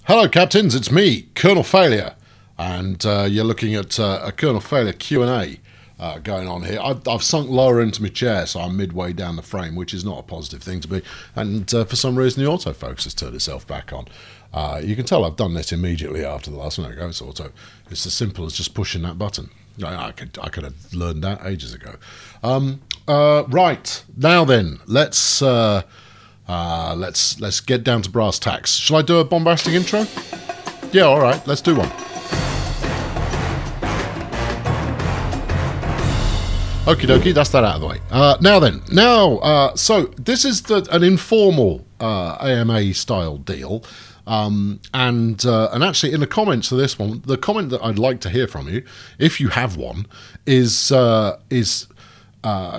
Hello, Captains. It's me, Colonel Failure, and you're looking at a Colonel Failure Q&A going on here. I've sunk lower into my chair, so I'm midway down the frame, which is not a positive thing to be. And for some reason, the autofocus has turned itself back on. You can tell I've done this immediately after the last one. There it goes, auto. It's as simple as just pushing that button. I could have learned that ages ago. Right now then, let's get down to brass tacks. Shall I do a bombastic intro? Yeah, all right, let's do one. Okie dokie, that's that out of the way. So this is an informal AMA style deal. And actually in the comments to this one, the comment that I'd like to hear from you, if you have one, is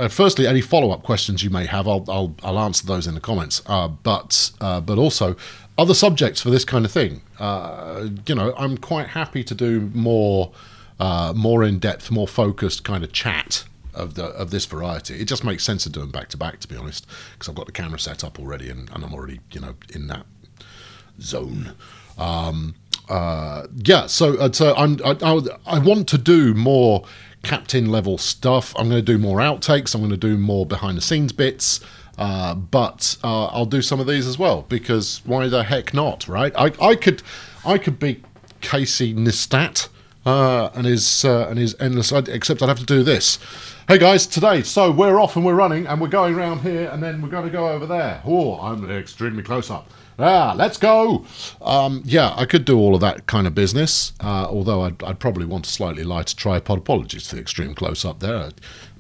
firstly, any follow-up questions you may have, I'll answer those in the comments. But also other subjects for this kind of thing. I'm quite happy to do more in-depth, more focused kind of chat of this variety. It just makes sense to do them back to back, to be honest, because I've got the camera set up already, and I'm already in that zone. So I want to do more captain level stuff. I'm going to do more outtakes. I'm going to do more behind the scenes bits. But I'll do some of these as well, because why the heck not, right? I could be Casey Neistat and his endless, except I'd have to do this. Hey guys, today, so we're off and we're running and we're going around here and then we're going to go over there. Oh, I'm extremely close up. Let's go. Yeah, I could do all of that kind of business, although I'd probably want a slightly lighter tripod. Apologies for the extreme close-up there. I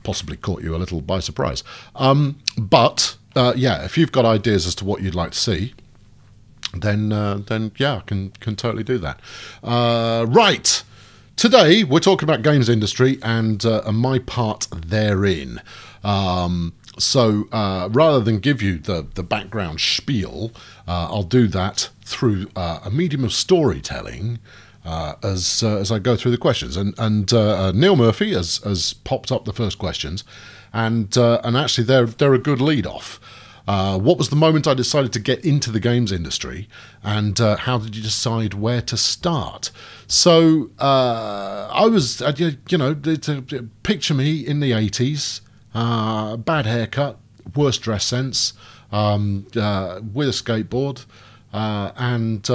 possibly caught you a little by surprise. But yeah, if you've got ideas as to what you'd like to see, then yeah, I can totally do that. Right. Today, we're talking about games industry and my part therein. So rather than give you the background spiel, I'll do that through a medium of storytelling as I go through the questions. And Neil Murphy has popped up the first questions, and actually they're a good lead off. What was the moment I decided to get into the games industry, and how did you decide where to start? So I was, picture me in the 80s. Bad haircut, worst dress sense, with a skateboard, and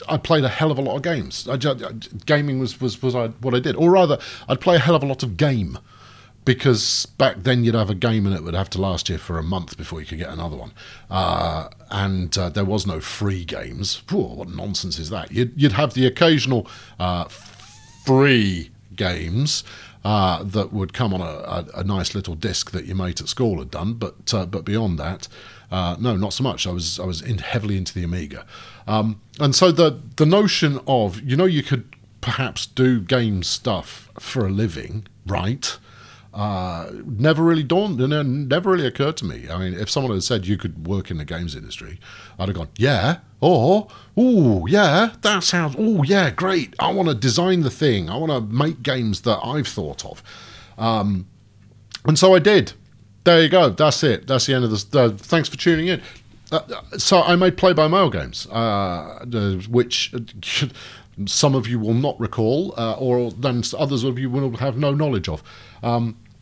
I played a hell of a lot of games. Gaming was what I did, or rather, I'd play a hell of a lot of game, because back then you'd have a game and it would have to last you for a month before you could get another one, and there was no free games. Whew, what nonsense is that? You'd have the occasional free games. That would come on a nice little disc that your mate at school had done, but beyond that, no, not so much. I was heavily into the Amiga, and so the notion of you could perhaps do game stuff for a living, right? Never really never really occurred to me. I mean, if someone had said you could work in the games industry, I'd have gone, yeah, or, oh, yeah, that sounds, oh, yeah, great. I want to design the thing. I want to make games that I've thought of. And so I did. There you go. That's it. That's the end of this. Thanks for tuning in. So I made play-by-mail games, which some of you will not recall, or then others of you will have no knowledge of.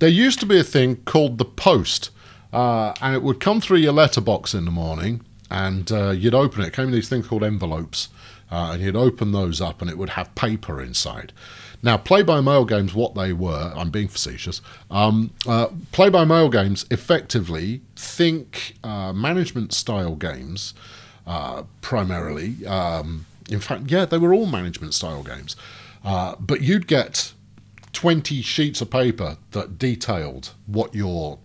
There used to be a thing called the Post, and it would come through your letterbox in the morning, and you'd open it. It came in these things called envelopes, and you'd open those up, and it would have paper inside. Now, play-by-mail games, what they were, I'm being facetious, play-by-mail games, effectively, think management-style games, primarily. In fact, yeah, they were all management-style games. But you'd get 20 sheets of paper that detailed what your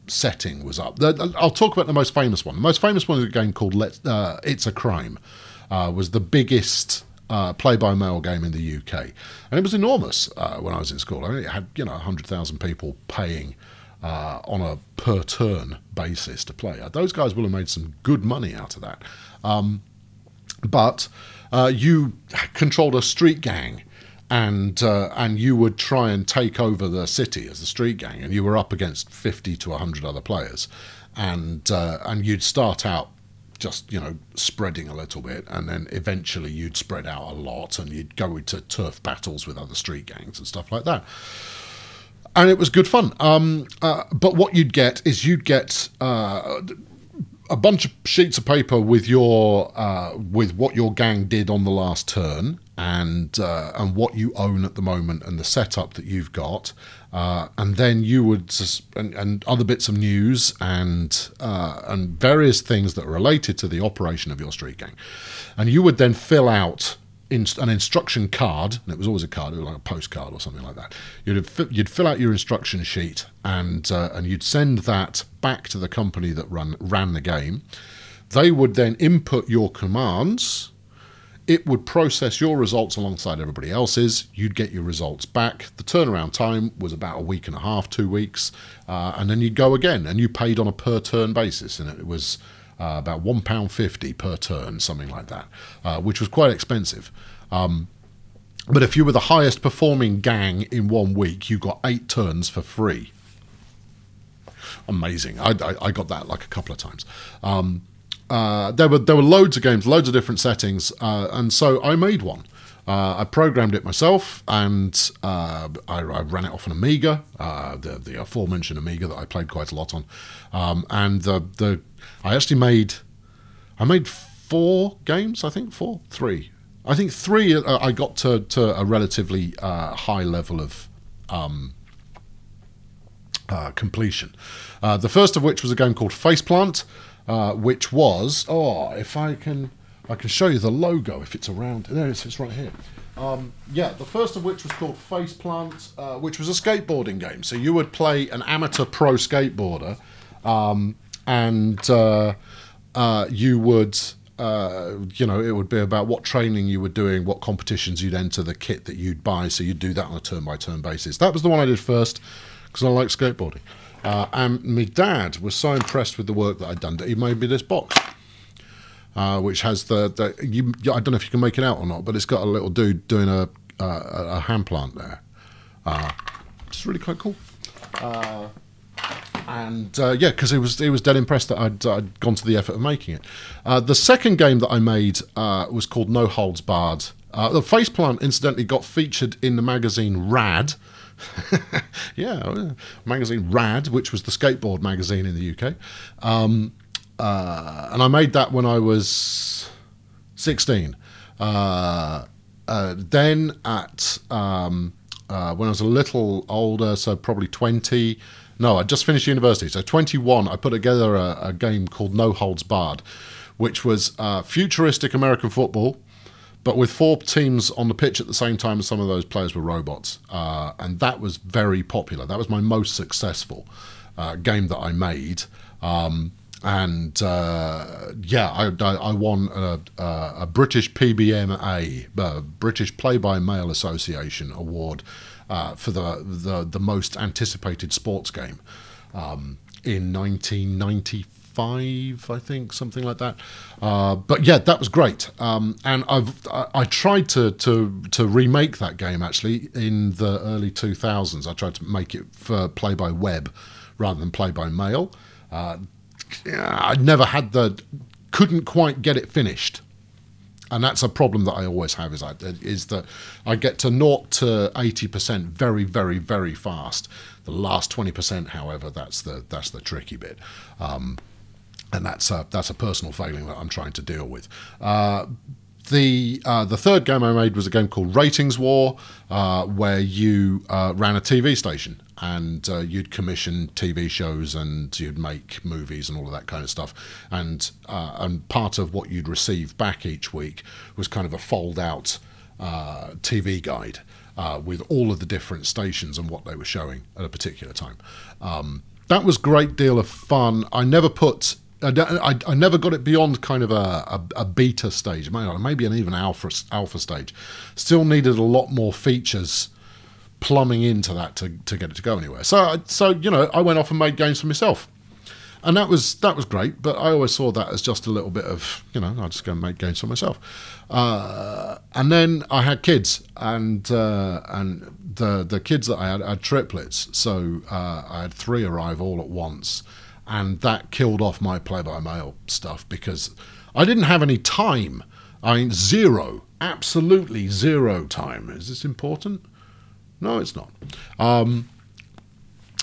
setting was up. I'll talk about the most famous one. The most famous one is a game called It's a Crime. Was the biggest play-by-mail game in the UK. And it was enormous when I was in school. I mean, it had 100,000 people paying on a per-turn basis to play. Those guys will have made some good money out of that. But you controlled a street gang, and you would try and take over the city as a street gang, and you were up against 50 to 100 other players, and you'd start out just, spreading a little bit, and then eventually you'd spread out a lot and you'd go into turf battles with other street gangs and stuff like that. And it was good fun. But what you'd get is a bunch of sheets of paper with with what your gang did on the last turn, and what you own at the moment, and the setup that you've got, and then you would and other bits of news and various things that are related to the operation of your street gang, and you would then fill out an instruction card, and it was always a card, it was like a postcard or something like that. You'd fill out your instruction sheet, and you'd send that back to the company that ran the game. They would then input your commands. It would process your results alongside everybody else's. You'd get your results back. The turnaround time was about a week and a half, 2 weeks, and then you'd go again, and you paid on a per turn basis, and it was about £1.50 per turn, something like that, which was quite expensive. But if you were the highest performing gang in 1 week, you got 8 turns for free. Amazing. I got that like a couple of times. There were loads of games, loads of different settings, and so I made one. I programmed it myself, and I ran it off an Amiga, the aforementioned Amiga that I played quite a lot on, and I actually made 4 games, I think, 3. I think 3 I got to a relatively high level of completion. The first of which was a game called Faceplant, which was, if I can show you the logo if it's around. There it is, it's right here. The first of which was called Faceplant, which was a skateboarding game. So you would play an amateur pro skateboarder, and you would, it would be about what training you were doing, what competitions you'd enter, the kit that you'd buy. So you'd do that on a turn-by-turn basis. That was the one I did first because I like skateboarding. And my dad was so impressed with the work that I'd done that he made me this box, which has I don't know if you can make it out or not, but it's got a little dude doing a hand plant there. It's really quite cool. Because he was dead impressed that I'd gone to the effort of making it. The second game that I made was called No Holds Barred. The Faceplant, incidentally, got featured in the magazine Rad. Magazine Rad, which was the skateboard magazine in the UK. And I made that when I was 16. Then when I was a little older, so probably 20... No, I just finished university, so 21, I put together a game called No Holds Barred, which was futuristic American football, but with 4 teams on the pitch at the same time, and some of those players were robots. And that was very popular. That was my most successful game that I made. I won a British PBMA, British Play-by-Mail Association Award, for the most anticipated sports game in 1995, I think, something like that. But yeah, that was great. And I tried to remake that game actually in the early 2000s. I tried to make it for play-by-web rather than play-by-mail. I never had couldn't quite get it finished. And that's a problem that I always have, is that I get to 0 to 80% very, very, very fast. The last 20%, however, that's the tricky bit, and that's a personal failing that I'm trying to deal with. The third game I made was a game called Ratings War, where you ran a TV station, and you'd commission TV shows, and you'd make movies and all of that kind of stuff. And part of what you'd receive back each week was kind of a fold-out TV guide with all of the different stations and what they were showing at a particular time. That was a great deal of fun. I never got it beyond kind of a beta stage, maybe an even alpha stage. Still needed a lot more features plumbing into that to get it to go anywhere. So I went off and made games for myself, and that was great. But I always saw that as just a little bit of I just go and make games for myself. And then I had kids, and the kids that I had triplets. So I had 3 arrive all at once. and that killed off my play-by-mail stuff because I didn't have any time. I mean, zero, absolutely zero time. Is this important? No, it's not.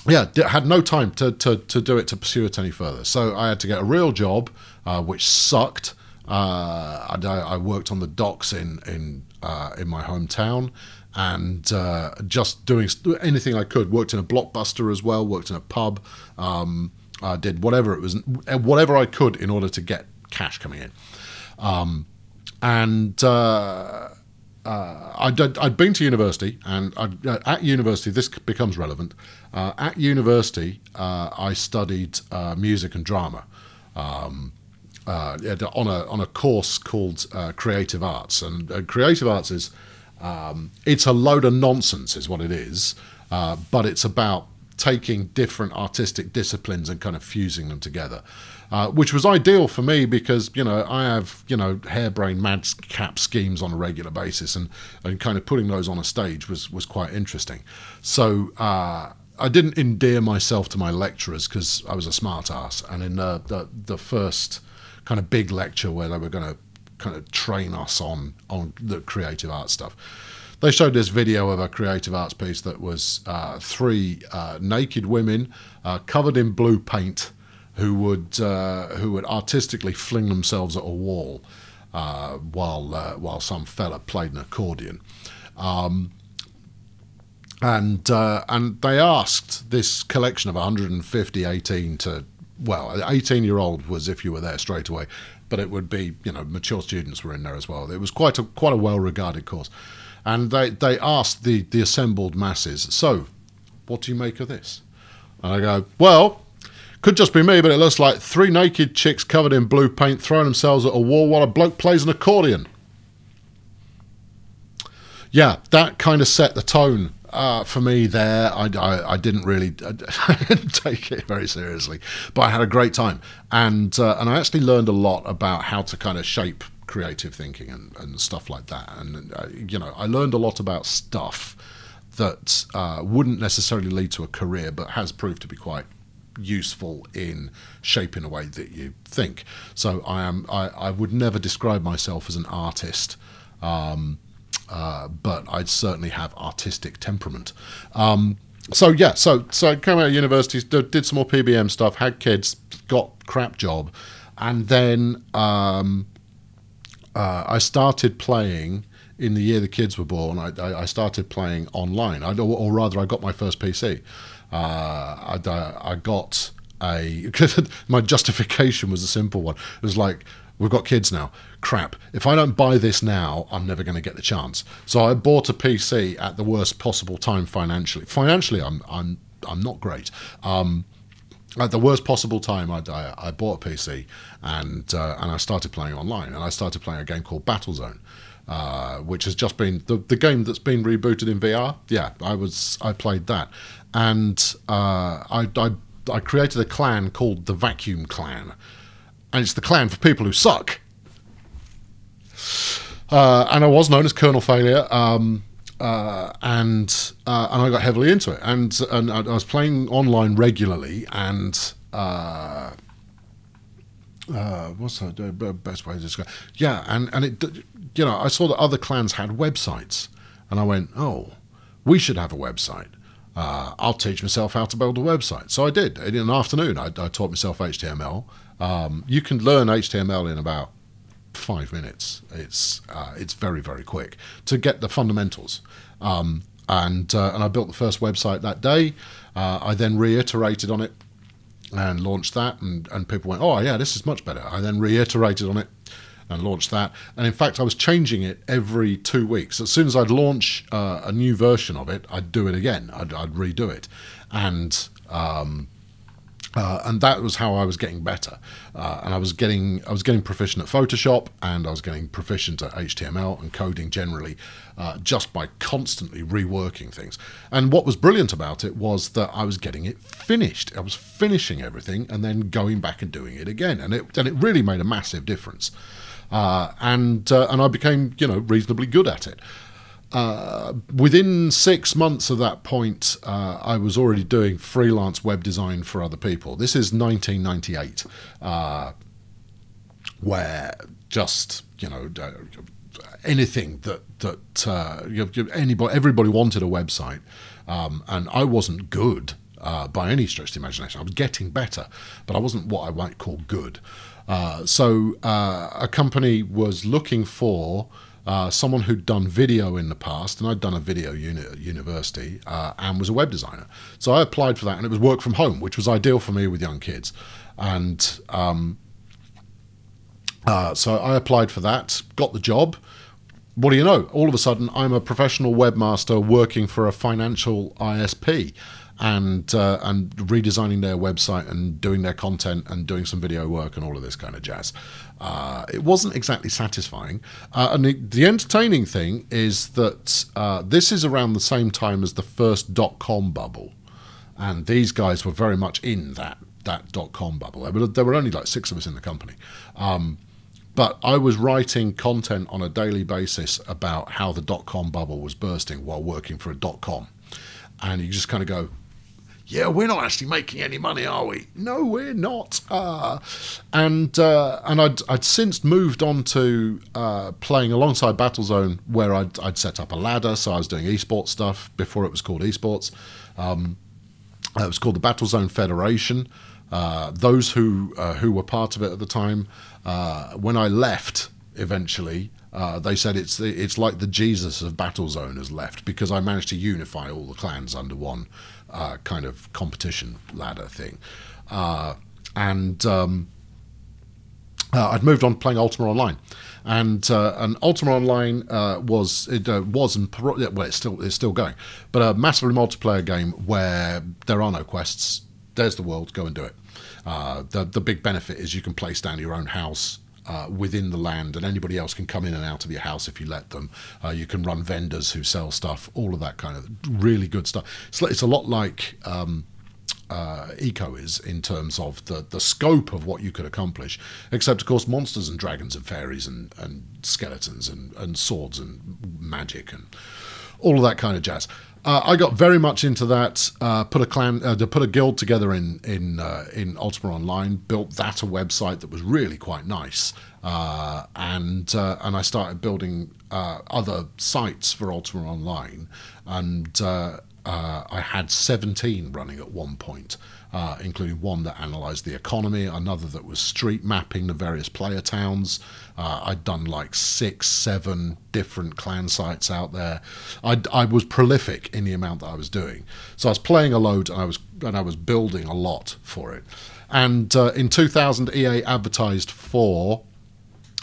Yeah, had no time to do it, to pursue it any further. So I had to get a real job, which sucked. I worked on the docks in my hometown, and just doing anything I could. Worked in a Blockbuster as well. Worked in a pub. I did whatever I could in order to get cash coming in. I'd been to university, and at university this becomes relevant. At university, I studied music and drama on a course called Creative Arts, and Creative Arts is it's a load of nonsense, is what it is, but it's about taking different artistic disciplines and kind of fusing them together. Which was ideal for me because, I have, harebrained madcap schemes on a regular basis, and kind of putting those on a stage was quite interesting. So I didn't endear myself to my lecturers because I was a smart ass. And in the first kind of big lecture where they were going to kind of train us on the creative arts stuff, they showed this video of a creative arts piece that was three naked women covered in blue paint, who would artistically fling themselves at a wall while some fella played an accordion, and they asked this collection of 150 18-year-old was if you were there straight away, but it would be mature students were in there as well. It was quite a well-regarded course, and they asked the assembled masses, so what do you make of this? And I go, well, could just be me, but it looks like three naked chicks covered in blue paint throwing themselves at a wall while a bloke plays an accordion. Yeah, that kind of set the tone for me there. I didn't really take it very seriously, but I had a great time, and I actually learned a lot about how to kind of shape creative thinking and stuff like that. And I learned a lot about stuff that wouldn't necessarily lead to a career, but has proved to be quite useful in shaping the way that you think. So I would never describe myself as an artist, but I'd certainly have artistic temperament. So I came out of university, did some more PBM stuff, had kids, got crap job, and then I started playing. In the year the kids were born, I started playing online, or rather I got my first PC. I got my justification was a simple one. It was like, we've got kids now. Crap. If I don't buy this now, I'm never going to get the chance. So I bought a PC at the worst possible time financially. Financially, I'm not great. At the worst possible time, I bought a PC and I started playing online. And I started playing a game called Battlezone, which has just been the game that's been rebooted in VR. Yeah, I played that. And I created a clan called the Vacuum Clan, and it's the clan for people who suck. And I was known as Colonel Failure, and I got heavily into it, and I was playing online regularly, and what's the best way to describe? Yeah, and it, I saw that other clans had websites, and I went, oh, we should have a website. I'll teach myself how to build a website. So I did. In an afternoon, I taught myself HTML. You can learn HTML in about 5 minutes. It's very, very quick to get the fundamentals. And I built the first website that day. I then reiterated on it and launched that, and people went, oh yeah, this is much better. I then reiterated on it and launched that. And in fact, I was changing it every 2 weeks. As soon as I'd launch a new version of it, I'd do it again. I'd redo it, and that was how I was getting better. And I was getting proficient at Photoshop, and I was getting proficient at HTML and coding generally, just by constantly reworking things. And what was brilliant about it was that I was getting it finished. I was finishing everything and then going back and doing it again, and it really made a massive difference. And I became reasonably good at it. within 6 months of that point, I was already doing freelance web design for other people. This is 1998, where just, anything everybody wanted a website, and I wasn't good by any stretch of the imagination. I was getting better, but I wasn't what I might call good. So a company was looking for someone who'd done video in the past, and I'd done a video unit at university, and was a web designer. So I applied for that, and it was work from home, which was ideal for me with young kids. And so I applied for that, got the job. What do you know? All of a sudden, I'm a professional webmaster working for a financial ISP, and redesigning their website and doing their content and doing some video work and all of this kind of jazz. It wasn't exactly satisfying. And the entertaining thing is that this is around the same time as the first .com bubble, and these guys were very much in that .com bubble. There were only like 6 of us in the company. But I was writing content on a daily basis about how the .com bubble was bursting while working for a .com. And you just kind of go, yeah, we're not actually making any money, are we? No, we're not. And I'd since moved on to playing alongside Battlezone, where I'd set up a ladder. So I was doing esports stuff before it was called esports. It was called the Battlezone Federation. Those who were part of it at the time, when I left eventually, they said it's like the Jesus of Battlezone has left, because I managed to unify all the clans under one kind of competition ladder thing. I'd moved on playing Ultima Online, and Ultima Online it's still going, but a massively multiplayer game where there are no quests. There's the world, go and do it. The big benefit is you can place down your own house within the land, and anybody else can come in and out of your house if you let them. You can run vendors who sell stuff, all of that kind of really good stuff. It's a lot like Eco is in terms of the scope of what you could accomplish, except of course monsters and dragons and fairies and skeletons and swords and magic and all of that kind of jazz. I got very much into that. Put a guild together in Ultima Online. Built that a website that was really quite nice, and I started building other sites for Ultima Online, and I had 17 running at one point, including one that analysed the economy, another that was street mapping the various player towns. I'd done like 6, 7 different clan sites out there. I was prolific in the amount that I was doing. So I was playing a load, and I was building a lot for it. And in 2000, EA advertised for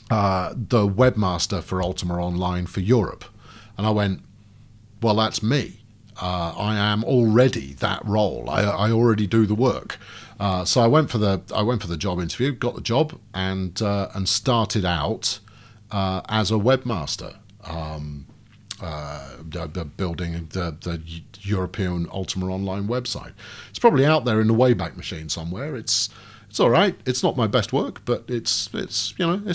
the webmaster for Ultima Online for Europe, and I went, well, that's me. I am already that role. I already do the work. So I went for the job interview, got the job, and started out as a webmaster, building the European Ultima Online website. It's probably out there in the Wayback Machine somewhere. It's all right. It's not my best work, but it's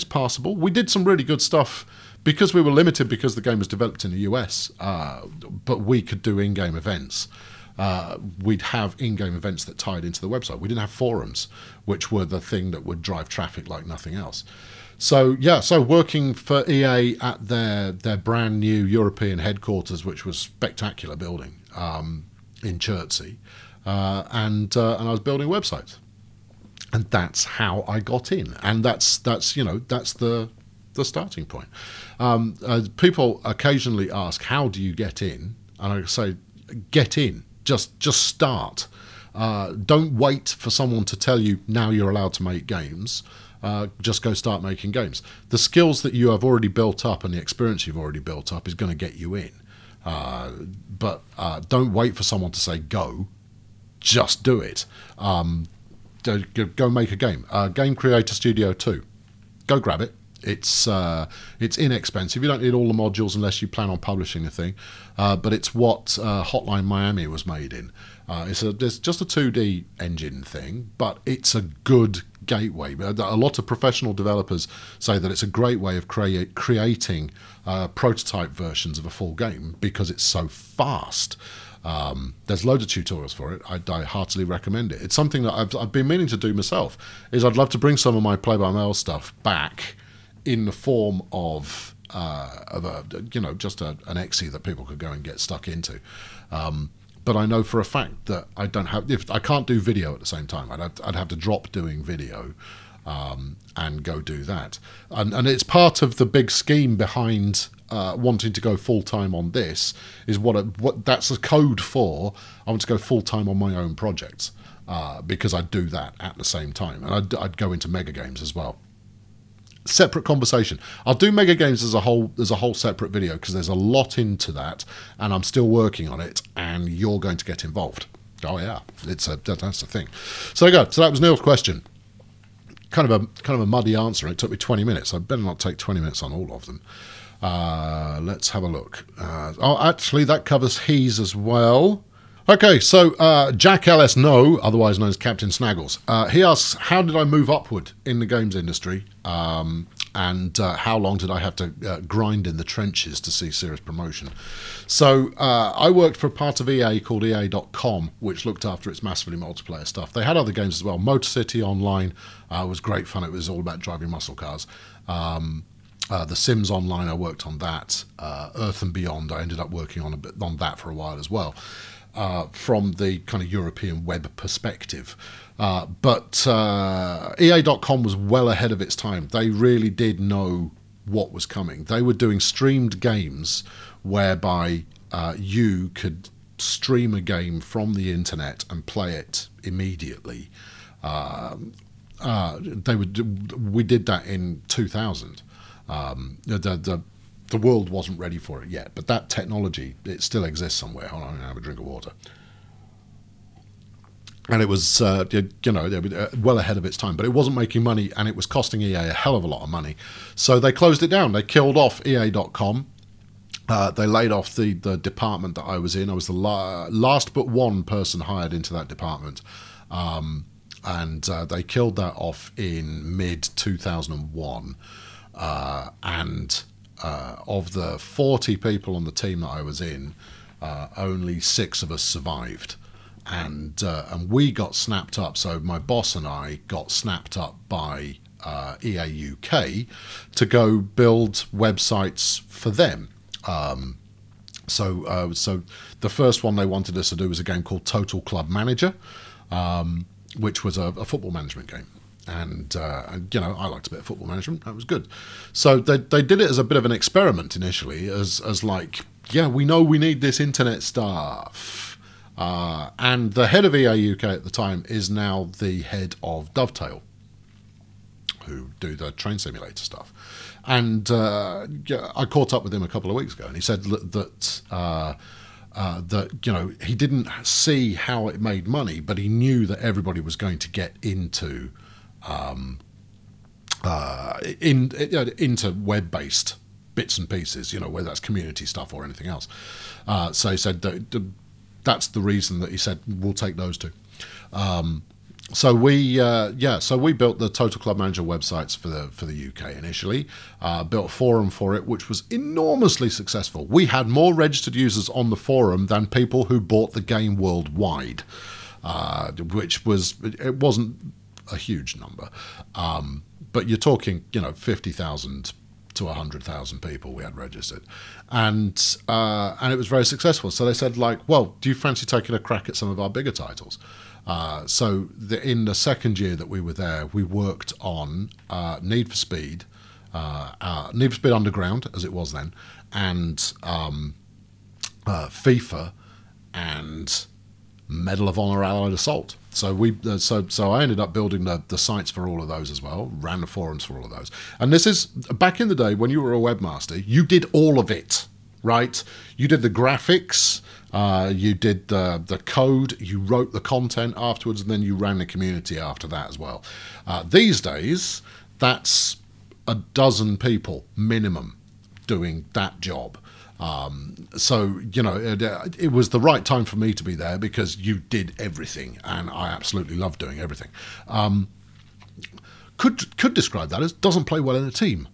passable. We did some really good stuff. Because we were limited, because the game was developed in the US, but we could do in-game events. We'd have in-game events that tied into the website. We didn't have forums, which were the thing that would drive traffic like nothing else. So yeah, working for EA at their brand new European headquarters, which was a spectacular building in Chertsey, and I was building websites, and that's how I got in, and that's the starting point. People occasionally ask, how do you get in? And I say, get in. Just start. Don't wait for someone to tell you now you're allowed to make games. Just go start making games. The skills that you have already built up and the experience you've already built up is going to get you in. But don't wait for someone to say go. Just do it. Go make a game. Game Creator Studio 2. Go grab it. It's inexpensive. You don't need all the modules unless you plan on publishing a thing. But it's what Hotline Miami was made in. It's just a 2D engine thing, but it's a good gateway. A lot of professional developers say that it's a great way of creating prototype versions of a full game because it's so fast. There's loads of tutorials for it. I heartily recommend it. It's something that I've been meaning to do myself. I'd love to bring some of my play-by-mail stuff back in the form of just an exe that people could go and get stuck into. But I know for a fact that if I can't do video at the same time, I'd have to drop doing video and go do that. And it's part of the big scheme behind wanting to go full-time on this, is what that's a code for. I want to go full-time on my own projects because I'd do that at the same time. And I'd go into mega games as well. Separate conversation. I'll do mega games as a whole separate video because there's a lot into that, and I'm still working on it, and you're going to get involved. Oh yeah, that's the thing. So there you go. So that was Neil's question. Kind of a muddy answer. It took me 20 minutes. I better not take 20 minutes on all of them. Let's have a look. Actually, that covers He's as well. Okay, so Jack LS No, otherwise known as Captain Snaggles, he asks, how did I move upward in the games industry, and how long did I have to grind in the trenches to see serious promotion? So I worked for a part of EA called EA.com, which looked after its massively multiplayer stuff. They had other games as well. Motor City Online was great fun. It was all about driving muscle cars. The Sims Online, I worked on that. Earth and Beyond, I ended up working on that for a while as well. From the kind of European web perspective. But EA.com was well ahead of its time. They really did know what was coming. They were doing streamed games whereby you could stream a game from the internet and play it immediately. We did that in 2000. The world wasn't ready for it yet, but that technology, it still exists somewhere. Hold on, I'm going to have a drink of water. And it was, well ahead of its time, but it wasn't making money, and it was costing EA a hell of a lot of money. So they closed it down. They killed off EA.com. They laid off the department that I was in. I was the last but one person hired into that department. And they killed that off in mid-2001. Of the 40 people on the team that I was in, only 6 of us survived, and we got snapped up. So my boss and I got snapped up by EA UK to go build websites for them. So the first one they wanted us to do was a game called Total Club Manager, which was a football management game. And I liked a bit of football management. That was good. So they did it as a bit of an experiment initially, as like, yeah, we know we need this internet stuff. And the head of EA UK at the time is now the head of Dovetail, who do the train simulator stuff. And I caught up with him a couple of weeks ago, and he said that he didn't see how it made money, but he knew that everybody was going to get into into web-based bits and pieces, whether that's community stuff or anything else. So he said that's the reason that he said we'll take those two. So we built the Total Club Manager websites for the UK initially. Built a forum for it, which was enormously successful. We had more registered users on the forum than people who bought the game worldwide, which wasn't a huge number, but you're talking 50,000 to 100,000 people we had registered, and it was very successful. So they said, like, well, do you fancy taking a crack at some of our bigger titles? So in the second year that we were there, we worked on Need for Speed Underground, as it was then, and FIFA, and Medal of Honor Allied Assault. So I ended up building the sites for all of those as well, ran the forums for all of those. And this is back in the day when you were a webmaster, you did all of it, right? You did the graphics, you did the code, you wrote the content afterwards, and then you ran the community after that as well. These days, that's a dozen people minimum doing that job. So, it was the right time for me to be there because you did everything, and I absolutely loved doing everything. Could describe that as doesn't play well in a team.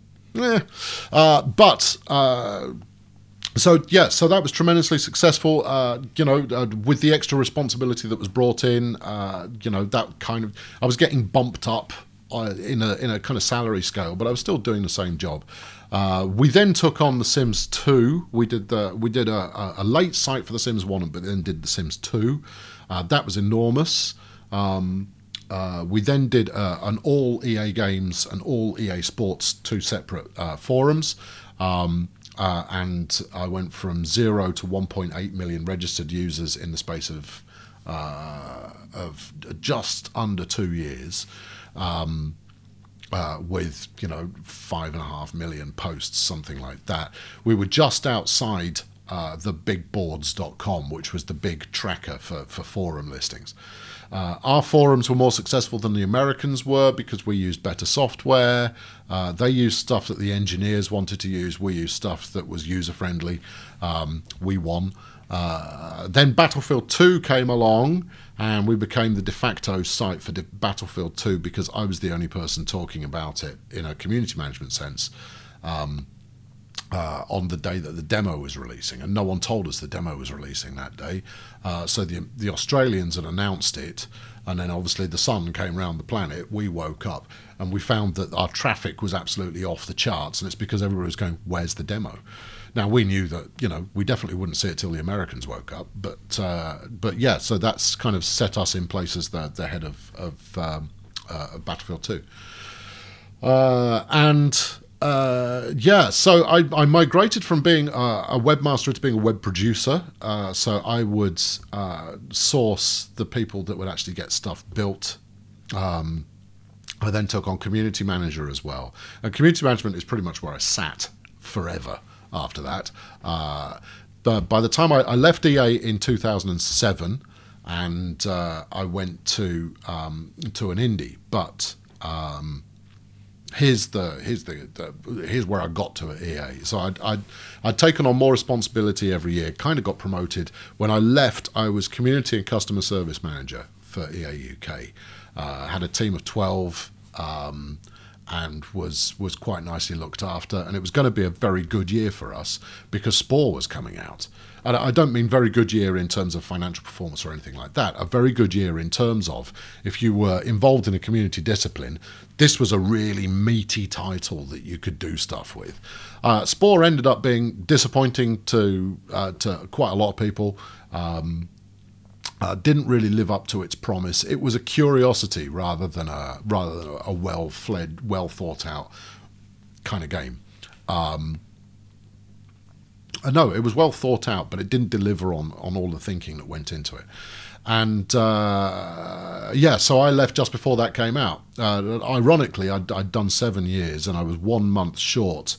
So that was tremendously successful. With the extra responsibility that was brought in, that kind of, I was getting bumped up in a kind of salary scale, but I was still doing the same job. We then took on The Sims 2. We did a late site for The Sims 1, but then did The Sims 2. That was enormous. We then did an all EA Games and all EA Sports, 2 separate forums. And I went from 0 to 1.8 million registered users in the space of just under 2 years, with 5.5 million posts, something like that. We were just outside the bigboards.com, which was the big tracker for forum listings. Our forums were more successful than the Americans were because we used better software. They used stuff that the engineers wanted to use. We used stuff that was user-friendly. We won. Then Battlefield 2 came along, and we became the de facto site for Battlefield 2 because I was the only person talking about it in a community management sense on the day that the demo was releasing, and no one told us the demo was releasing that day. So the Australians had announced it, and then obviously the sun came round the planet. We woke up and we found that our traffic was absolutely off the charts, and it's because everybody was going, "Where's the demo?" Now we knew that we definitely wouldn't see it till the Americans woke up, but yeah, so that's kind of set us in place as the head of Battlefield 2, so I migrated from being a webmaster to being a web producer. So I would source the people that would actually get stuff built. I then took on community manager as well. And community management is pretty much where I sat forever after that. But by the time I left EA in 2007, and I went to an indie, but here's where I got to at EA. So I'd taken on more responsibility every year, kind of got promoted. When I left, I was community and customer service manager for EA UK. Had a team of 12, and was quite nicely looked after. And it was going to be a very good year for us because Spore was coming out. And I don't mean very good year in terms of financial performance or anything like that. A very good year in terms of if you were involved in a community discipline, this was a really meaty title that you could do stuff with. Spore ended up being disappointing to quite a lot of people. Didn't really live up to its promise. It was a curiosity rather than a well-fled, well-thought-out kind of game. No, it was well thought out, but it didn't deliver on all the thinking that went into it. And so I left just before that came out. Ironically, I'd done 7 years, and I was 1 month short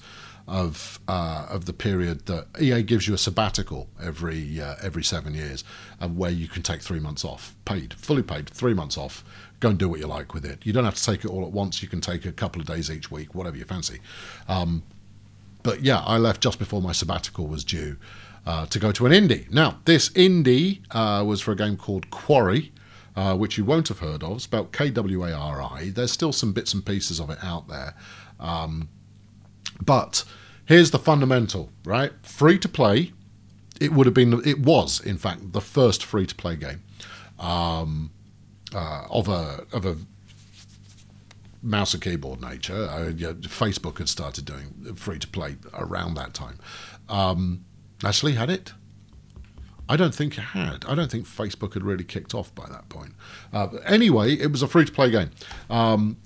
of the period that EA gives you a sabbatical every 7 years, where you can take 3 months off, fully paid, 3 months off. Go and do what you like with it. You don't have to take it all at once. You can take a couple of days each week, whatever you fancy. But yeah, I left just before my sabbatical was due to go to an indie. Now, this indie was for a game called Quarry, which you won't have heard of. It's spelled Kwari. There's still some bits and pieces of it out there. But here's the fundamental, right? Free to play. It was, in fact, the first free to play game of a mouse and keyboard nature. Facebook had started doing free to play around that time. Actually, had it? I don't think it had. I don't think Facebook had really kicked off by that point. But anyway, it was a free to play game.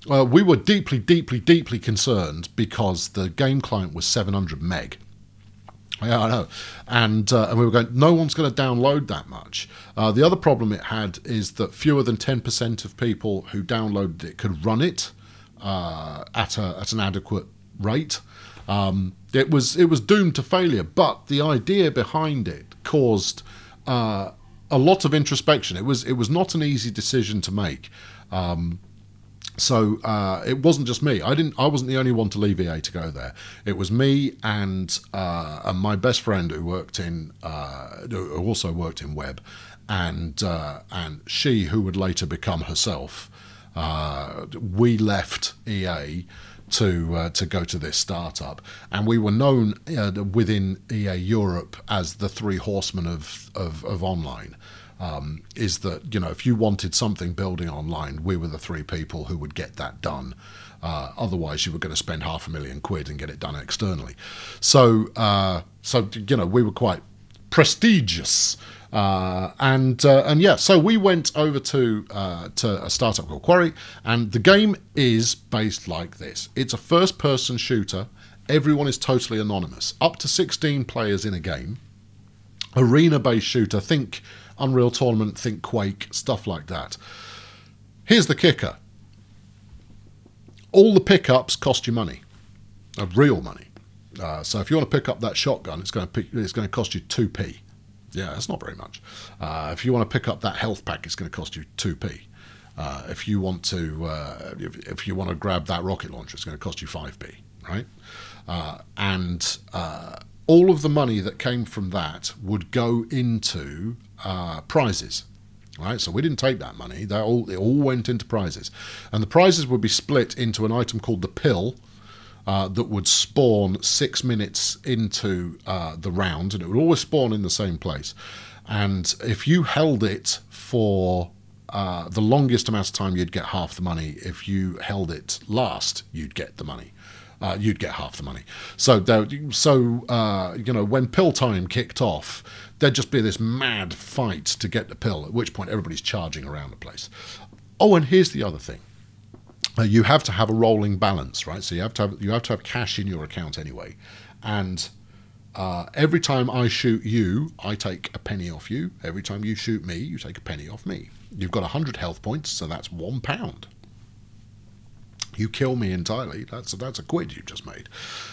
We were deeply, deeply, deeply concerned because the game client was 700 meg. Yeah, I know. And we were going, no one's going to download that much. The other problem it had is that fewer than 10% of people who downloaded it could run it at an adequate rate. It was doomed to failure, but the idea behind it caused a lot of introspection. It was not an easy decision to make. So it wasn't just me. I wasn't the only one to leave EA to go there. It was me and my best friend who who also worked in web, and she who would later become herself. We left EA to go to this startup, and we were known within EA Europe as the three horsemen of online. Is that, you know, if you wanted something building online, we were the three people who would get that done. Otherwise, you were going to spend £500,000 and get it done externally. So you know, we were quite prestigious. And yeah, so we went over to a startup called Quarry, and the game is based like this. It's a first-person shooter. Everyone is totally anonymous. Up to 16 players in a game. Arena-based shooter. Think Unreal Tournament, think Quake, stuff like that. Here's the kicker. All the pickups cost you money, real money. So if you want to pick up that shotgun, it's going to cost you 2p. Yeah, that's not very much. If you want to pick up that health pack, it's going to cost you 2p. If you want to grab that rocket launcher, it's going to cost you 5p, right? And all of the money that came from that would go into prizes, right? So we didn't take that money. It all went into prizes, and the prizes would be split into an item called the pill. That would spawn 6 minutes into the round, and it would always spawn in the same place. And if you held it for the longest amount of time, you'd get half the money. If you held it last, you'd get the money. You'd get half the money. So you know, when pill time kicked off, there'd just be this mad fight to get the pill, at which point everybody's charging around the place. Oh, and here's the other thing. You have to have a rolling balance, right? So you have to have cash in your account anyway, and every time I shoot you, I take a penny off you. Every time you shoot me, you take a penny off me. You've got 100 health points, so that's £1. You kill me entirely, that's a quid you've just made.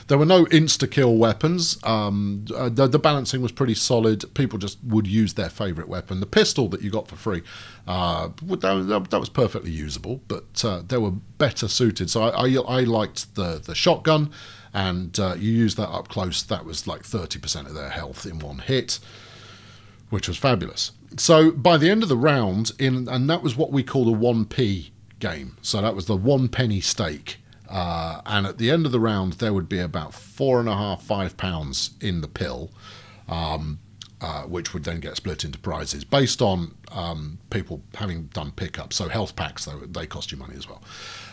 There were no insta-kill weapons. The balancing was pretty solid. People just would use their favourite weapon. The pistol that you got for free, that was perfectly usable, but they were better suited. So I liked the shotgun, and you use that up close. That was like 30% of their health in one hit, which was fabulous. So by the end of the round, and that was what we called a 1p game. So that was the 1 penny stake. And at the end of the round, there would be about £4.5–5 in the pill, which would then get split into prizes based on people having done pickups. So health packs, they cost you money as well.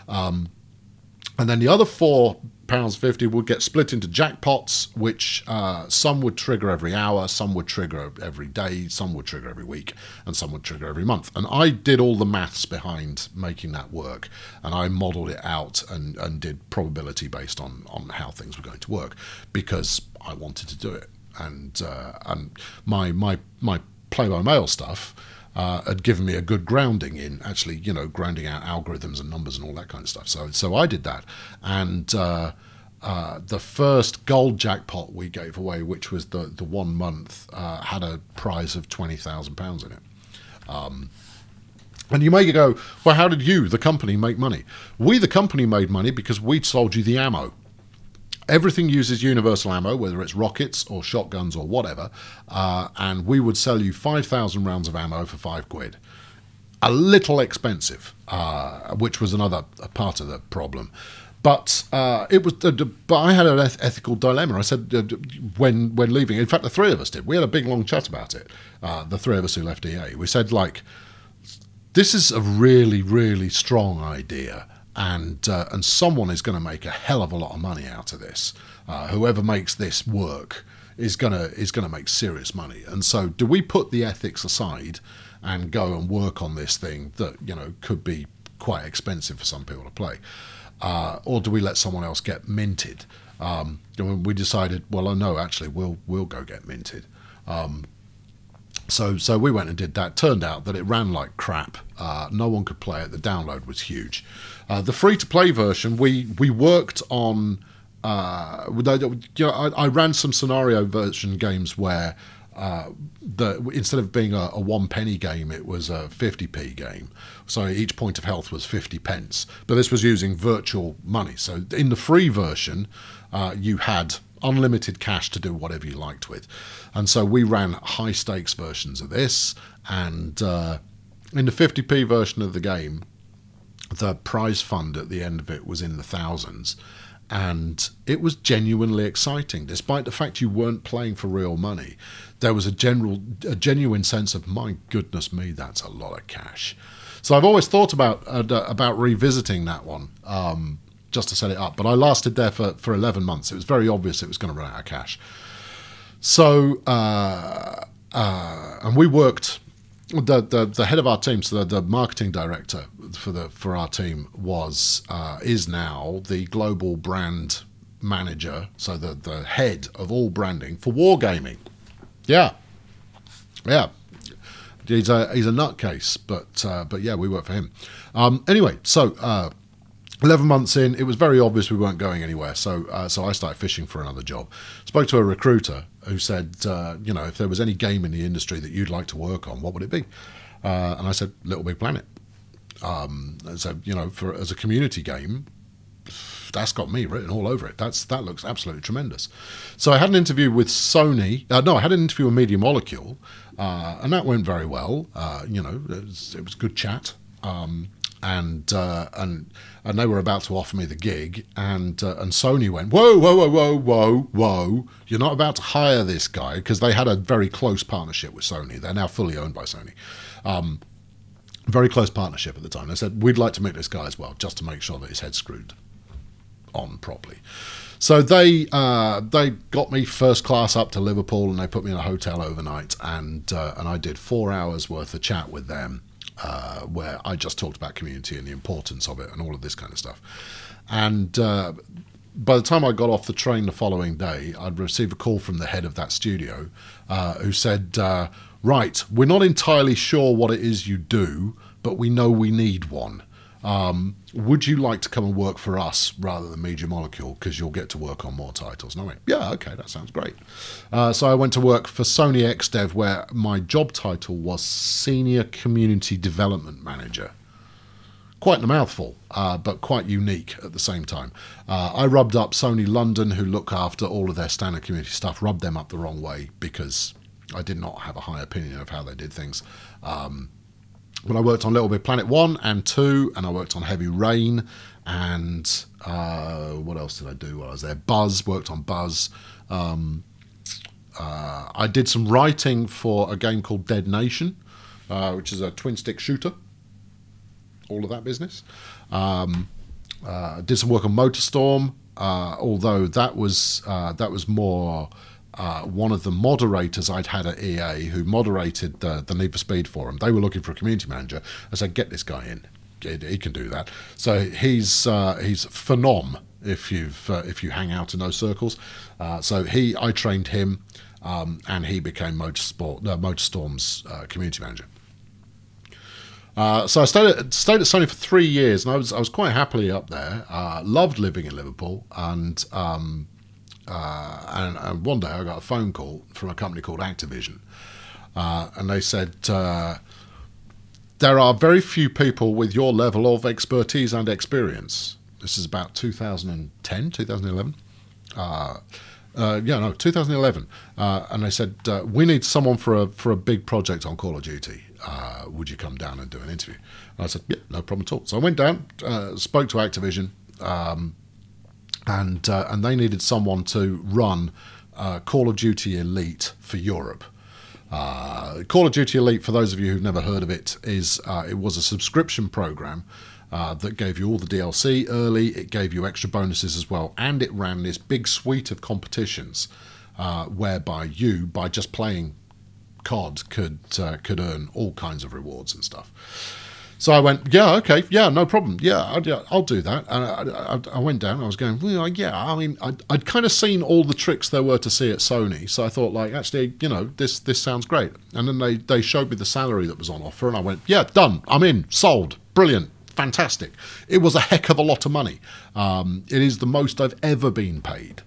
And then the other £4.50 would get split into jackpots, which some would trigger every hour, some would trigger every day, some would trigger every week, and some would trigger every month. And I did all the maths behind making that work, and I modelled it out and did probability based on how things were going to work, because I wanted to do it. And my play-by-mail stuff had given me a good grounding in actually, you know, grounding out algorithms and numbers and all that kind of stuff. So I did that, and the first gold jackpot we gave away, which was the 1 month, had a prize of £20,000 in it. And you may go, well, how did you, the company, make money? We, the company, made money because we'd sold you the ammo. Everything uses universal ammo, whether it's rockets or shotguns or whatever, and we would sell you 5,000 rounds of ammo for £5. A little expensive, which was another part of the problem. But it was. But I had an ethical dilemma. I said when leaving. In fact, the three of us did. We had a big long chat about it. The three of us who left EA. We said, like, this is a really, really strong idea. And someone is going to make a hell of a lot of money out of this. Whoever makes this work is gonna make serious money. And so, do we put the ethics aside and go and work on this thing that, you know, could be quite expensive for some people to play, or do we let someone else get minted? We decided, well, no, actually, we'll go get minted. So we went and did that. Turned out that it ran like crap. No one could play it. The download was huge. The free-to-play version, we worked on. I ran some scenario version games where instead of being a 1 penny game, it was a 50p game. So each point of health was 50 pence. But this was using virtual money. So in the free version, you had unlimited cash to do whatever you liked with. And so we ran high stakes versions of this. And in the 50p version of the game, the prize fund at the end of it was in the thousands. And it was genuinely exciting. Despite the fact you weren't playing for real money, there was a genuine sense of, my goodness me, that's a lot of cash. So I've always thought about revisiting that one, just to set it up. But I lasted there for 11 months. It was very obvious it was going to run out of cash. So, and we worked, the head of our team, so the marketing director for our team is now the global brand manager, so the head of all branding for Wargaming. Yeah. He's a nutcase, but yeah, we work for him. Anyway, so 11 months in, it was very obvious we weren't going anywhere. So I started fishing for another job. Spoke to a recruiter who said, if there was any game in the industry that you'd like to work on, what would it be? And I said, Little Big Planet. So as a community game, that's got me written all over it. That looks absolutely tremendous. So I had an interview with Sony. I had an interview with Media Molecule, and that went very well. It was good chat. And they were about to offer me the gig, and Sony went, whoa, you're not about to hire this guy, because they had a very close partnership with Sony. They're now fully owned by Sony. Very close partnership at the time. They said, we'd like to meet this guy as well, just to make sure that his head's screwed on properly. So they got me first class up to Liverpool, and they put me in a hotel overnight, and I did 4 hours worth of chat with them, where I just talked about community and the importance of it and all of this kind of stuff. And by the time I got off the train the following day, I'd received a call from the head of that studio, who said, right, we're not entirely sure what it is you do, but we know we need one. Would you like to come and work for us rather than Media Molecule, because you'll get to work on more titles? And I went, yeah, okay, that sounds great. So I went to work for Sony XDev, where my job title was Senior Community Development Manager. Quite a mouthful, but quite unique at the same time. I rubbed up Sony London, who look after all of their standard community stuff, rubbed them up the wrong way, because I did not have a high opinion of how they did things. But I worked on Little Big Planet 1 and 2, and I worked on Heavy Rain, and what else did I do while I was there? Buzz, worked on Buzz. I did some writing for a game called Dead Nation, which is a twin-stick shooter. All of that business. Did some work on MotorStorm, although that was more... one of the moderators I'd had at EA, who moderated the Need for Speed forum. They were looking for a community manager. I said, get this guy in. He can do that. So he's phenom if you hang out in those circles. So I trained him, and he became MotorStorm's community manager. So I stayed at Sony for 3 years, and I was quite happily up there. Loved living in Liverpool, and one day I got a phone call from a company called Activision, and they said, there are very few people with your level of expertise and experience. This is about 2010, 2011. 2011. And they said, we need someone for a big project on Call of Duty. Would you come down and do an interview? And I said, yeah, no problem at all. So I went down, spoke to Activision, and they needed someone to run Call of Duty Elite for Europe. Call of Duty Elite, for those of you who've never heard of it, it was a subscription program that gave you all the DLC early. It gave you extra bonuses as well, and it ran this big suite of competitions whereby you, by just playing COD, could earn all kinds of rewards and stuff. So I went, yeah, okay, yeah, no problem. Yeah, I'll do that. And I went down. I was going, well, yeah. I mean, I'd kind of seen all the tricks there were to see at Sony. So I thought, like, actually, this sounds great. And then they showed me the salary that was on offer, and I went, yeah, done. I'm in. Sold. Brilliant. Fantastic. It was a heck of a lot of money. It is the most I've ever been paid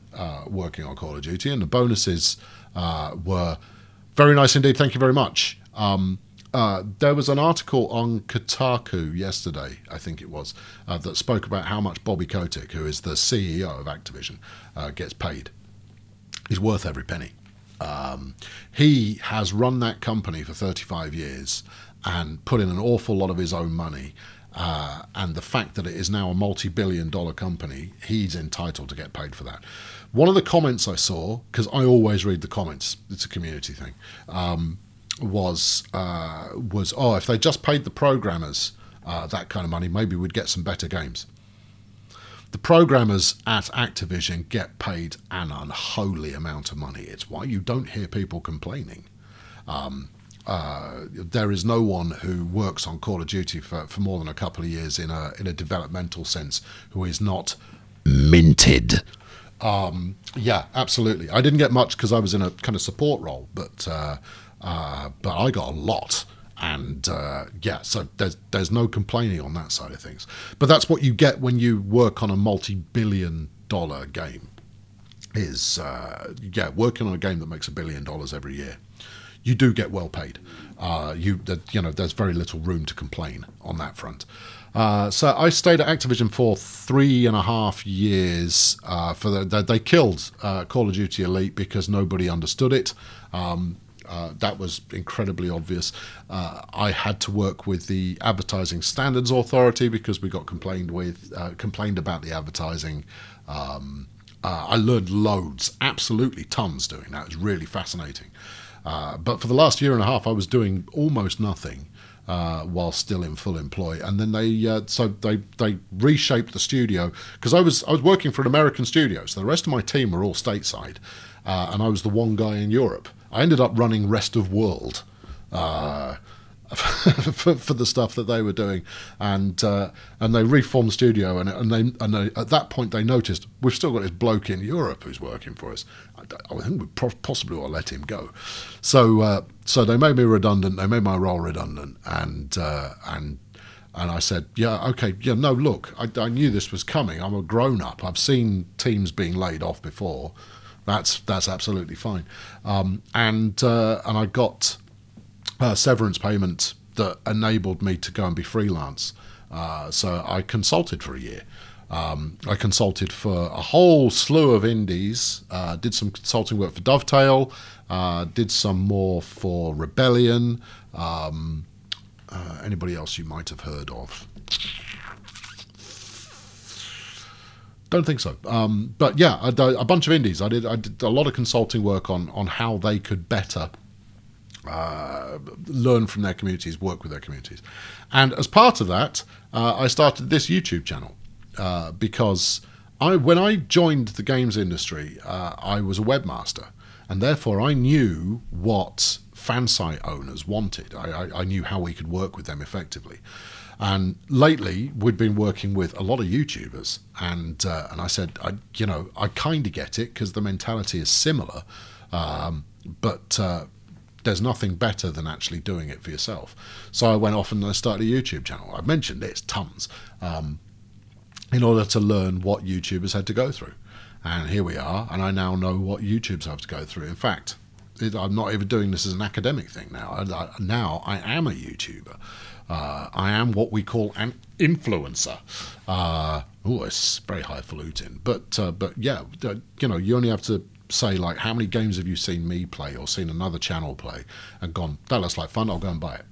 working on Call of Duty, and the bonuses were Very nice indeed. Thank you very much. There was an article on Kotaku yesterday, I think it was, that spoke about how much Bobby Kotick, who is the CEO of Activision, gets paid. He's worth every penny. He has run that company for 35 years and put in an awful lot of his own money. And the fact that it is now a multi-billion-dollar company, he's entitled to get paid for that. One of the comments I saw, because I always read the comments, it's a community thing, was oh, if they just paid the programmers that kind of money, maybe we'd get some better games. The programmers at Activision get paid an unholy amount of money. It's why you don't hear people complaining. There is no one who works on Call of Duty for more than a couple of years in a developmental sense who is not minted. Yeah, absolutely. I didn't get much because I was in a kind of support role, but I got a lot. And yeah, so there's no complaining on that side of things. But that's what you get when you work on a multi-billion-dollar game. Is yeah, working on a game that makes $1 billion every year. You do get well paid. You know, there's very little room to complain on that front. So I stayed at Activision for 3.5 years. They killed Call of Duty Elite because nobody understood it. That was incredibly obvious. I had to work with the Advertising Standards Authority because we got complained about the advertising. I learned loads, absolutely tons doing that. It was really fascinating. But for the last 1.5 years, I was doing almost nothing while still in full employ. And then they reshaped the studio because I was working for an American studio, so the rest of my team were all stateside, and I was the one guy in Europe. I ended up running rest of world for the stuff that they were doing, and they reformed the studio, and they at that point they noticed we've still got this bloke in Europe who's working for us. I think we possibly will let him go. So they made me redundant. They made my role redundant, and I said, yeah, okay, yeah, no, look, I knew this was coming. I'm a grown up. I've seen teams being laid off before. That's absolutely fine. And I got severance payment that enabled me to go and be freelance. So I consulted for a year. I consulted for a whole slew of indies, did some consulting work for Dovetail, did some more for Rebellion, anybody else you might have heard of. Don't think so. But yeah, a bunch of indies. I did a lot of consulting work on how they could better learn from their communities, work with their communities. And as part of that, I started this YouTube channel because when I joined the games industry, I was a webmaster, and therefore I knew what fan site owners wanted. I knew how we could work with them effectively. And lately, we'd been working with a lot of YouTubers, and I said, I kind of get it because the mentality is similar, but there's nothing better than actually doing it for yourself. So I went off and I started a YouTube channel. I've mentioned this tons, in order to learn what YouTubers had to go through. And here we are, and I now know what YouTubers have to go through. In fact, I'm not even doing this as an academic thing now. Now I am a YouTuber. I am what we call an influencer. Oh, it's very highfalutin. But yeah, you only have to say, like, how many games have you seen me play or seen another channel play and gone, that looks like fun, I'll go and buy it.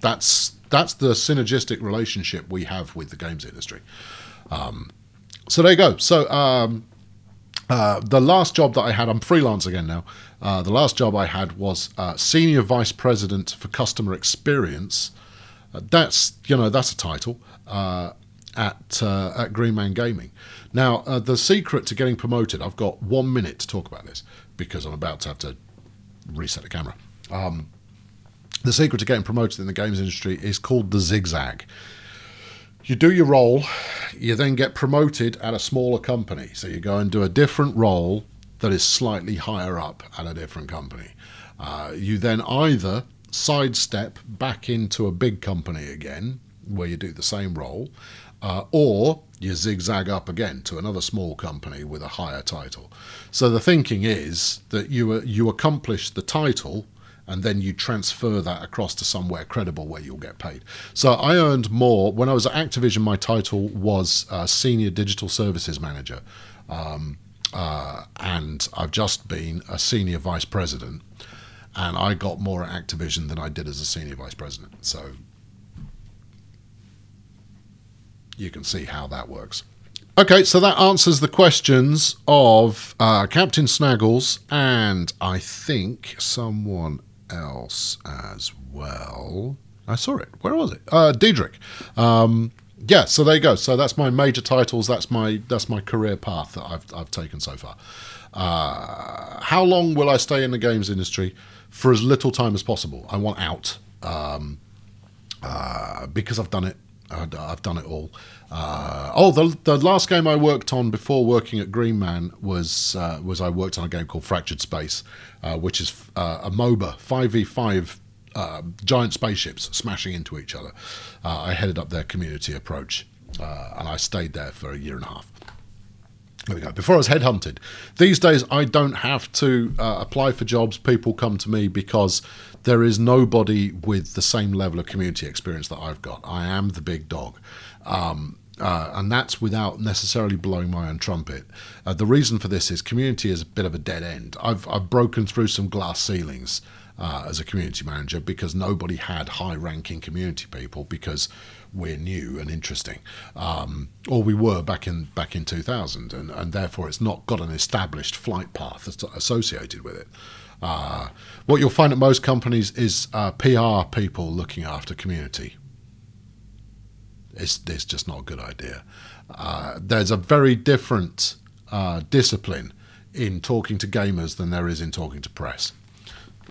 That's the synergistic relationship we have with the games industry. So there you go. So the last job that I had, I'm freelance again now. The last job I had was Senior Vice President for Customer Experience. That's a title at Green Man Gaming. Now, the secret to getting promoted, I've got 1 minute to talk about this because I'm about to have to reset the camera. The secret to getting promoted in the games industry is called the zigzag. You do your role, you then get promoted at a smaller company. So you go and do a different role that is slightly higher up at a different company. You then either sidestep back into a big company again, where you do the same role, or you zigzag up again to another small company with a higher title. So the thinking is that you accomplish the title and then you transfer that across to somewhere credible where you'll get paid. So I earned more. When I was at Activision, my title was Senior Digital Services Manager. And I've just been a Senior Vice President. And I got more at Activision than I did as a Senior Vice President. So you can see how that works. Okay, so that answers the questions of Captain Snaggles and I think someone else as well. I saw it. Where was it? Diedrich. Yeah, so there you go. So that's my major titles. That's my career path that I've taken so far. How long will I stay in the games industry? For as little time as possible. I want out because I've done it. I've done it all. The last game I worked on before working at Green Man was I worked on a game called Fractured Space, which is a MOBA, 5v5 giant spaceships smashing into each other. I headed up their community approach, and I stayed there for a year and a half. There we go. Before I was headhunted. These days I don't have to apply for jobs. People come to me because there is nobody with the same level of community experience that I've got. I am the big dog. And that's without necessarily blowing my own trumpet. The reason for this is community is a bit of a dead end. I've broken through some glass ceilings as a community manager because nobody had high-ranking community people because we're new and interesting, or we were back in 2000, and therefore it's not got an established flight path that's associated with it. What you'll find at most companies is PR people looking after community. It's just not a good idea. There's a very different discipline in talking to gamers than there is in talking to press.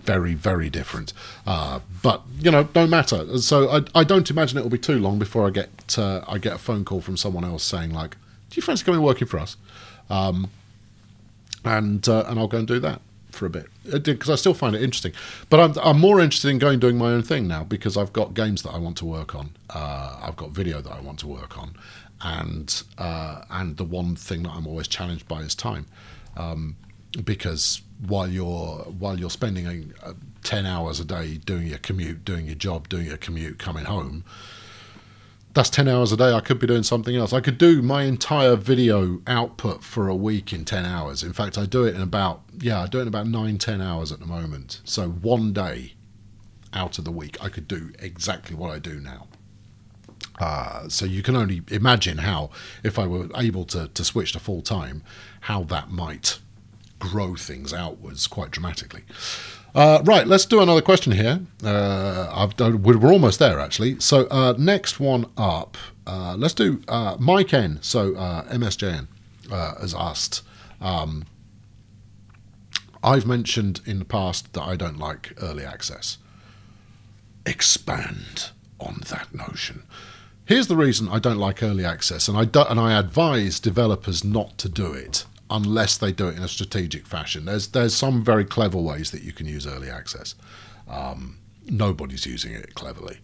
Very, very different. But, you know, don't matter. So I don't imagine it will be too long before I get a phone call from someone else saying, like, do you fancy coming and working for us? And I'll go and do that for a bit. Because I still find it interesting. But I'm more interested in doing my own thing now because I've got games that I want to work on. I've got video that I want to work on. And the one thing that I'm always challenged by is time. Because while you're spending 10 hours a day doing your commute, doing your job, doing your commute, coming home, that's 10 hours a day. I could be doing something else. I could do my entire video output for a week in 10 hours. In fact, I do it in about 9-10 hours at the moment. So one day out of the week, I could do exactly what I do now. So you can only imagine how, if I were able to switch to full time, how that might grow things outwards quite dramatically. Right, let's do another question here. We're almost there, actually. So next one up, let's do Mike N. So MSJN has asked, I've mentioned in the past that I don't like early access. Expand on that notion. Here's the reason I don't like early access, and I advise developers not to do it unless they do it in a strategic fashion. There's some very clever ways that you can use early access. Nobody's using it cleverly.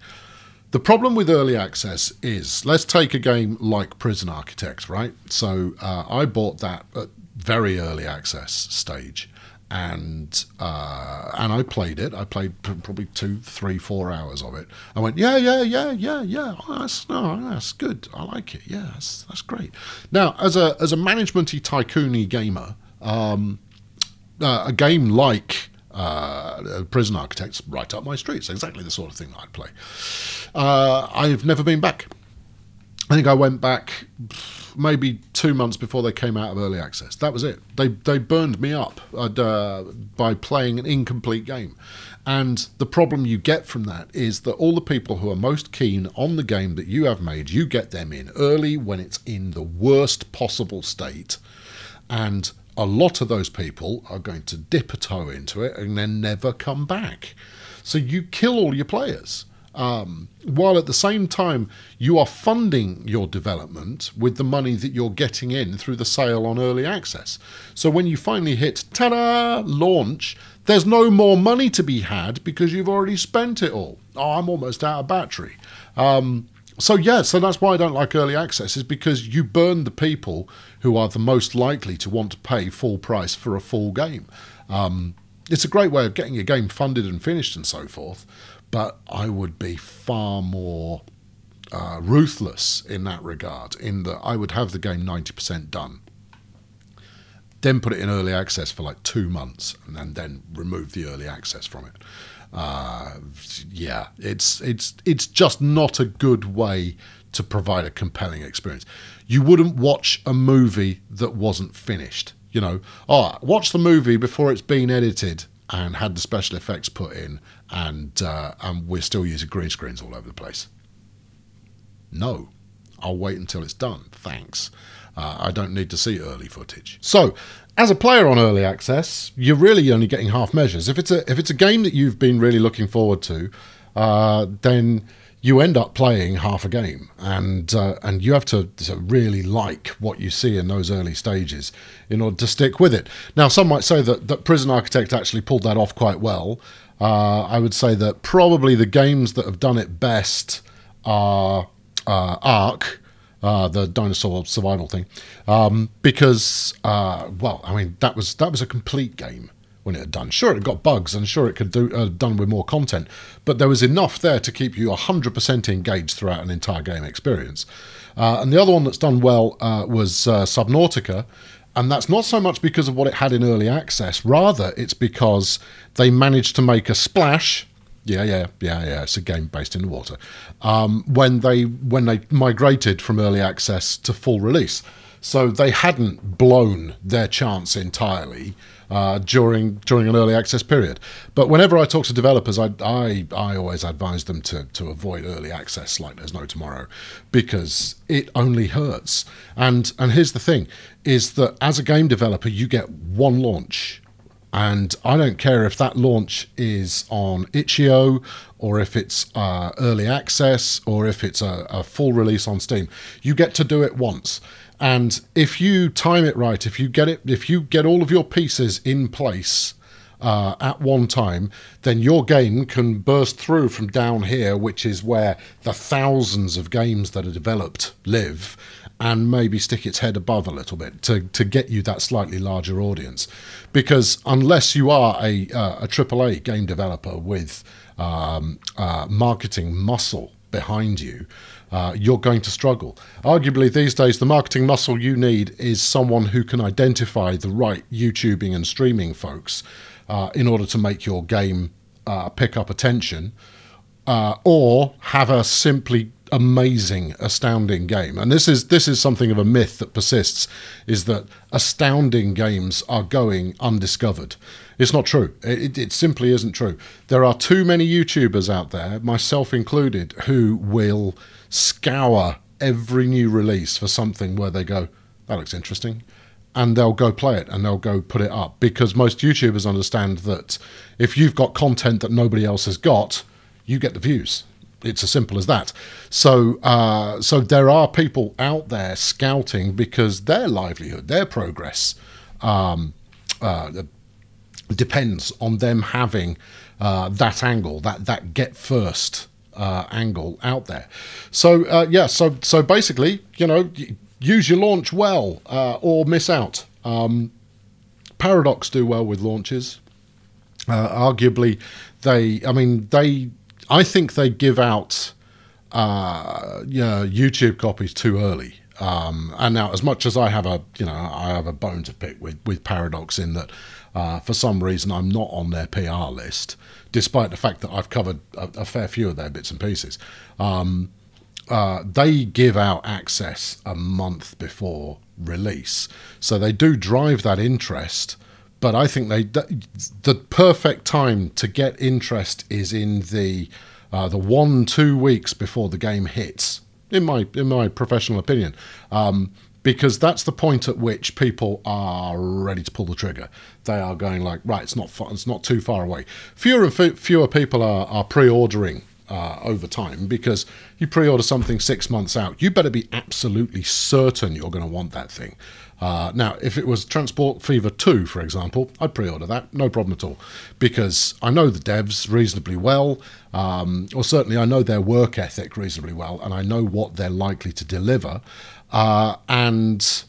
The problem with early access is, let's take a game like Prison Architect, right? So I bought that at very early access stage, and I played it. I played probably 2, 3, 4 hours of it. I went, yeah. Oh, that's good. I like it. Yeah, that's great. Now, as a management-y, tycoon-y gamer, a game like Prison Architect's right up my street. It's exactly the sort of thing that I'd play. I've never been back. I think I went back maybe 2 months before they came out of early access. That was it. They burned me up by playing an incomplete game. And the problem you get from that is that all the people who are most keen on the game that you have made, you get them in early when it's in the worst possible state. And a lot of those people are going to dip a toe into it and then never come back. So you kill all your players. While at the same time you are funding your development with the money that you're getting in through the sale on early access. So when you finally hit, ta-da, launch, there's no more money to be had because you've already spent it all. Oh, I'm almost out of battery. And So yeah, so that's why I don't like early access, is because you burn the people who are the most likely to want to pay full price for a full game. It's a great way of getting your game funded and finished and so forth, but I would be far more ruthless in that regard, in that I would have the game 90% done, then put it in early access for like 2 months, and then remove the early access from it. Yeah, it's just not a good way to provide a compelling experience. You wouldn't watch a movie that wasn't finished. You know, watch the movie before it's been edited and had the special effects put in, and we're still using green screens all over the place. No, I'll wait until it's done. Thanks. I don't need to see early footage. So, as a player on early access, you're really only getting half measures. If it's a game that you've been really looking forward to, then you end up playing half a game, and you have to really like what you see in those early stages in order to stick with it. Now, some might say that Prison Architect actually pulled that off quite well. I would say that probably the games that have done it best are Ark, the dinosaur survival thing, because well, I mean, that was a complete game when it had done. Sure, it got bugs, and sure, it could do done with more content, but there was enough there to keep you 100% engaged throughout an entire game experience. And the other one that's done well was Subnautica, and that's not so much because of what it had in early access. Rather, it's because they managed to make a splash. Yeah. It's a game based in the water. When they migrated from early access to full release, so they hadn't blown their chance entirely during an early access period. But whenever I talk to developers, I always advise them to avoid early access like there's no tomorrow, because it only hurts. And here's the thing: is that as a game developer, you get one launch. And I don't care if that launch is on itch.io, or if it's early access, or if it's a full release on Steam. You get to do it once. And if you time it right, if you get all of your pieces in place at one time, then your game can burst through from down here, which is where the thousands of games that are developed live, and maybe stick its head above a little bit to get you that slightly larger audience. Because unless you are a AAA game developer with marketing muscle behind you, you're going to struggle. Arguably these days, the marketing muscle you need is someone who can identify the right YouTubing and streaming folks in order to make your game pick up attention, or have a simply amazing, astounding game. And this is something of a myth that persists, is that astounding games are going undiscovered. It's not true. It simply isn't true. There are too many YouTubers out there, myself included, who will scour every new release for something where they go, that looks interesting, and they'll go play it and they'll go put it up, because most YouTubers understand that if you've got content that nobody else has got, you get the views. It's as simple as that. So so there are people out there scouting because their livelihood, their progress depends on them having that angle, that get first angle out there. So yeah, so basically, you know, use your launch well or miss out. Paradox do well with launches. Arguably, I think they give out YouTube copies too early. And now, as much as I have a bone to pick with Paradox, in that for some reason I'm not on their PR list, despite the fact that I've covered a fair few of their bits and pieces. They give out access a month before release, so they do drive that interest. But I think the perfect time to get interest is in the 1-2 weeks before the game hits, in my professional opinion, because that's the point at which people are ready to pull the trigger. They are going like, right, it's not too far away. Fewer and fewer people are pre-ordering over time, because you pre-order something 6 months out, you better be absolutely certain you're going to want that thing. Now, if it was Transport Fever 2, for example, I'd pre-order that, no problem at all, because I know the devs reasonably well, or certainly I know their work ethic reasonably well, and I know what they're likely to deliver, and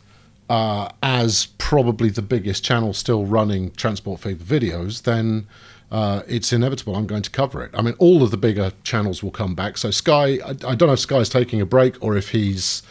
as probably the biggest channel still running Transport Fever videos, then it's inevitable I'm going to cover it. I mean, all of the bigger channels will come back. So Sky, I don't know if Sky's taking a break or if he's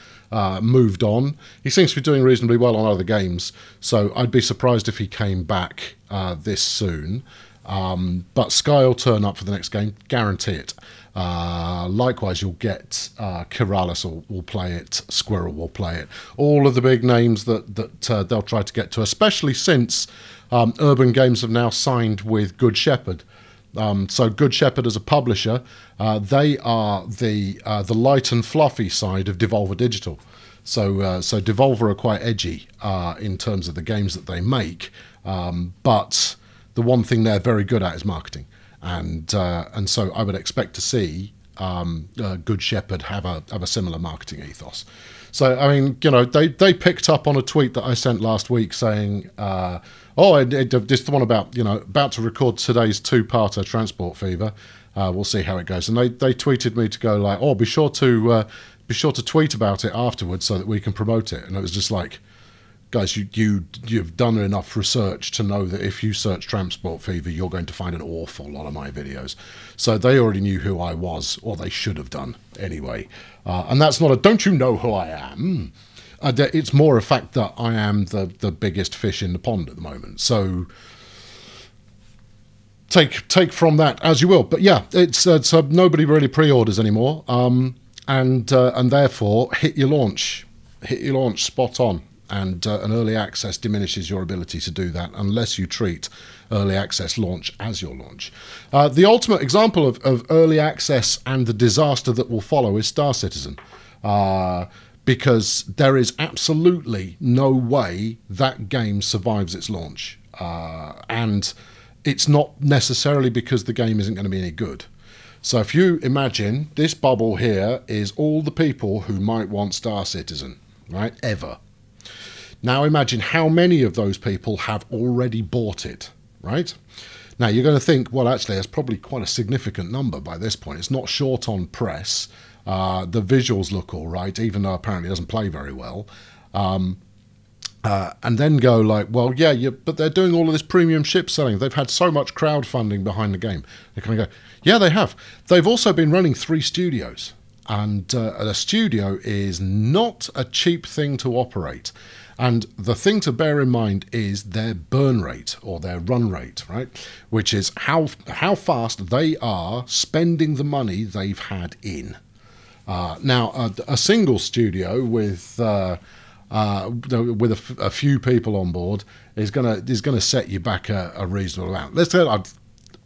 moved on. He seems to be doing reasonably well on other games, so I'd be surprised if he came back this soon. But Sky will turn up for the next game, guarantee it. Likewise, you'll get Keralis will play it, Squirrel will play it. All of the big names that they'll try to get to, especially since Urban Games have now signed with Good Shepherd. So Good Shepherd as a publisher, they are the light and fluffy side of Devolver Digital. So Devolver are quite edgy in terms of the games that they make, but the one thing they're very good at is marketing, and so I would expect to see Good Shepherd have a similar marketing ethos. So I mean, you know, they picked up on a tweet that I sent last week saying, this the one about, you know, about to record today's two-parter Transport Fever. We'll see how it goes. And they tweeted me to go like, oh, be sure to tweet about it afterwards so that we can promote it. And it was just like, guys, you've done enough research to know that if you search Transport Fever, you're going to find an awful lot of my videos. So they already knew who I was, or they should have done anyway. And that's not a don't you know who I am. It's more a fact that I am the biggest fish in the pond at the moment. So take from that as you will. But yeah, it's nobody really pre-orders anymore, and therefore hit your launch spot on. And early access diminishes your ability to do that unless you treat early access launch as your launch. The ultimate example of early access and the disaster that will follow is Star Citizen. Because there is absolutely no way that game survives its launch. And it's not necessarily because the game isn't going to be any good. So if you imagine this bubble here is all the people who might want Star Citizen, right, ever. Now imagine how many of those people have already bought it, right? Now you're going to think, well, actually, that's probably quite a significant number by this point. It's not short on press. The visuals look all right, even though apparently it doesn't play very well. And then go like, well, yeah, but they're doing all of this premium ship selling. They've had so much crowdfunding behind the game. They kind of go, yeah, they have. They've also been running 3 studios. And a studio is not a cheap thing to operate. And the thing to bear in mind is their burn rate or their run rate, right? Which is how fast they are spending the money they've had in. Now, a single studio with a few people on board is gonna set you back a reasonable amount. Let's say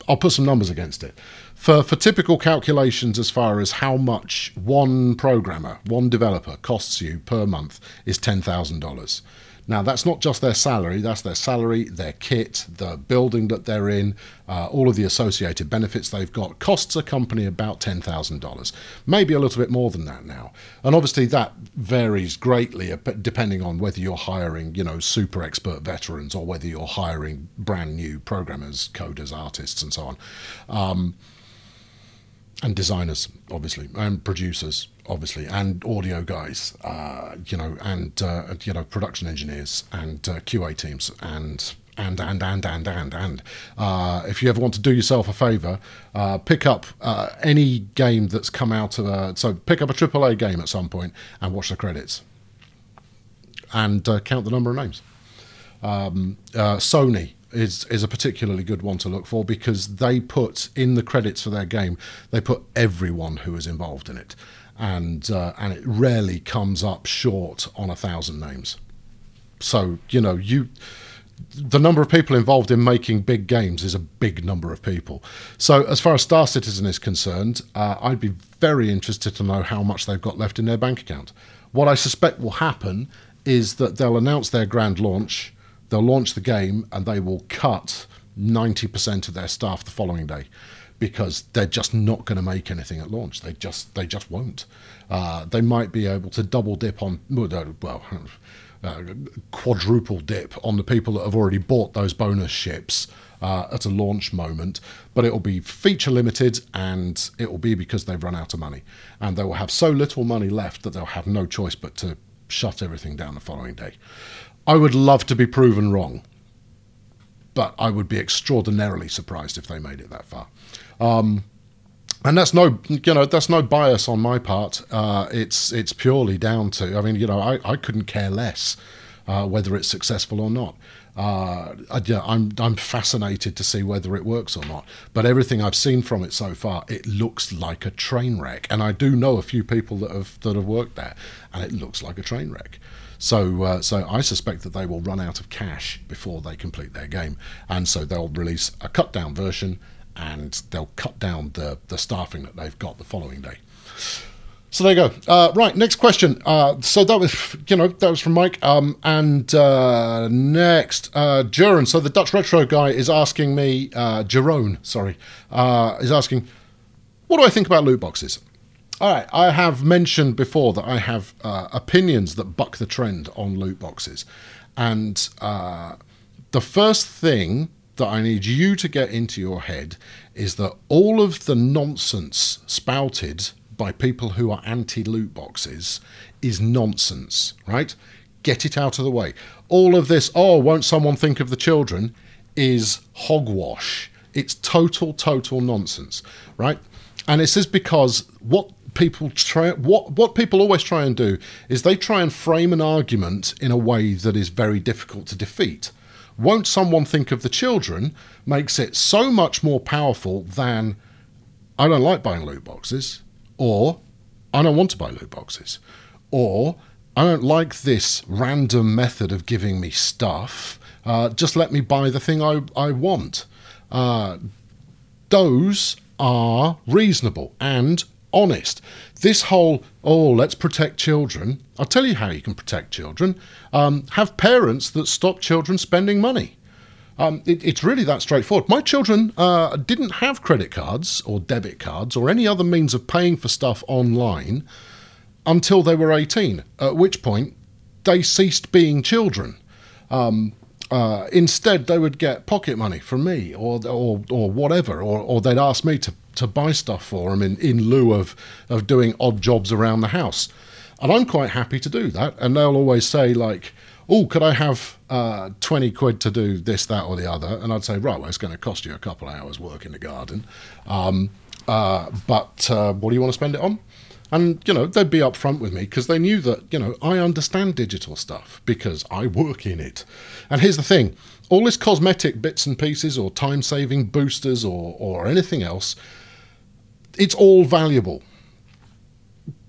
I'll put some numbers against it. For typical calculations as far as how much one programmer, one developer costs you per month is $10,000. Now, that's not just their salary, that's their salary, their kit, the building that they're in, all of the associated benefits they've got. Costs a company about $10,000, maybe a little bit more than that now. And obviously that varies greatly depending on whether you're hiring, you know, super expert veterans or whether you're hiring brand new programmers, coders, artists, and so on. And designers, obviously, and producers, obviously, and audio guys, you know, and you know, production engineers and QA teams, and if you ever want to do yourself a favour, pick up any game that's come out of so pick up a AAA game at some point and watch the credits, and count the number of names. Sony is a particularly good one to look for because they put in the credits for their game, they put everyone who is involved in it, and it rarely comes up short on 1,000 names. So, you know, the number of people involved in making big games is a big number of people. So as far as Star Citizen is concerned, I'd be very interested to know how much they've got left in their bank account. What I suspect will happen is that they'll announce their grand launch, they'll launch the game, and they will cut 90% of their staff the following day because they're just not going to make anything at launch. They just won't. They might be able to double dip on, well, quadruple dip on the people that have already bought those bonus ships at a launch moment, but it will be feature limited, and it will be because they've run out of money, and they will have so little money left that they'll have no choice but to shut everything down the following day. I would love to be proven wrong, but I would be extraordinarily surprised if they made it that far. And that's no bias on my part. It's purely down to, I mean, I couldn't care less whether it's successful or not. I'm fascinated to see whether it works or not. But everything I've seen from it so far, it looks like a train wreck. And I do know a few people that have worked there, and it looks like a train wreck. So I suspect that they will run out of cash before they complete their game, and so they'll release a cut down version, and they'll cut down the staffing that they've got the following day. So there you go. Right, next question. So that was from Mike. And next, Jeroen. So the Dutch Retro guy is asking me, Jeroen, sorry, is asking, what do I think about loot boxes? All right, I have mentioned before that I have opinions that buck the trend on loot boxes. And the first thing that I need you to get into your head is that all of the nonsense spouted by people who are anti-loot boxes is nonsense, right? Get it out of the way. All of this, oh, won't someone think of the children, is hogwash. It's total nonsense, right? And this is because what people always try and do is they try and frame an argument in a way that is very difficult to defeat. Won't someone think of the children makes it so much more powerful than I don't like buying loot boxes, or I don't want to buy loot boxes, or I don't like this random method of giving me stuff. Just let me buy the thing I want. Those are reasonable and honest. This whole, oh, let's protect children. I'll tell you how you can protect children. Have parents that stop children spending money. It's really that straightforward. My children didn't have credit cards or debit cards or any other means of paying for stuff online until they were 18, at which point they ceased being children. Instead, they would get pocket money from me or whatever, or they'd ask me to buy stuff for them in lieu of doing odd jobs around the house. And I'm quite happy to do that. And they'll always say, like, oh, could I have 20 quid to do this, that, or the other? And I'd say, right, well, it's going to cost you a couple of hours work in the garden. But what do you want to spend it on? And, they'd be upfront with me because they knew that, I understand digital stuff because I work in it. And here's the thing. All this cosmetic bits and pieces or time-saving boosters or anything else, it's all valuable.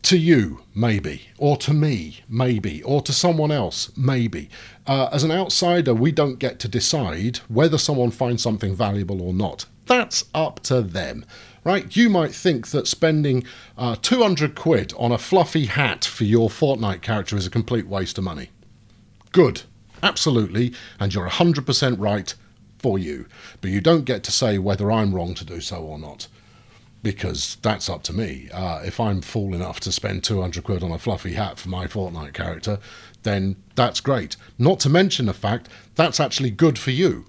To you, maybe, or to me, maybe, or to someone else, maybe. As an outsider, we don't get to decide whether someone finds something valuable or not. That's up to them, right? You might think that spending 200 quid on a fluffy hat for your Fortnite character is a complete waste of money. Good, absolutely, and you're 100% right for you. But you don't get to say whether I'm wrong to do so or not, because that's up to me. If I'm fool enough to spend 200 quid on a fluffy hat for my Fortnite character, then that's great. Not to mention the fact that's actually good for you.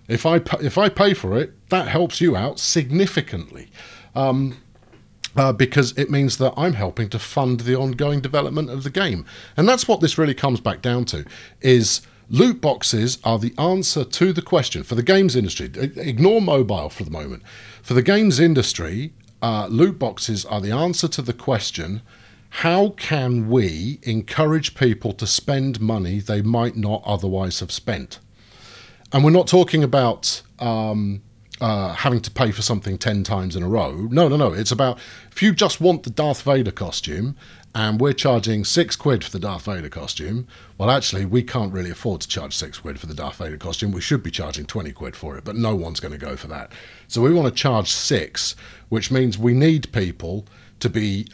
If I pay for it, that helps you out significantly, because it means that I'm helping to fund the ongoing development of the game. And that's what this really comes back down to, is loot boxes are the answer to the question for the games industry. Ignore mobile for the moment. For the games industry, loot boxes are the answer to the question, how can we encourage people to spend money they might not otherwise have spent? And we're not talking about having to pay for something 10 times in a row. No. It's about, if you just want the Darth Vader costume and we're charging 6 quid for the Darth Vader costume, well, actually, we can't really afford to charge 6 quid for the Darth Vader costume. We should be charging 20 quid for it, but no one's going to go for that. So we want to charge 6, which means we need people to be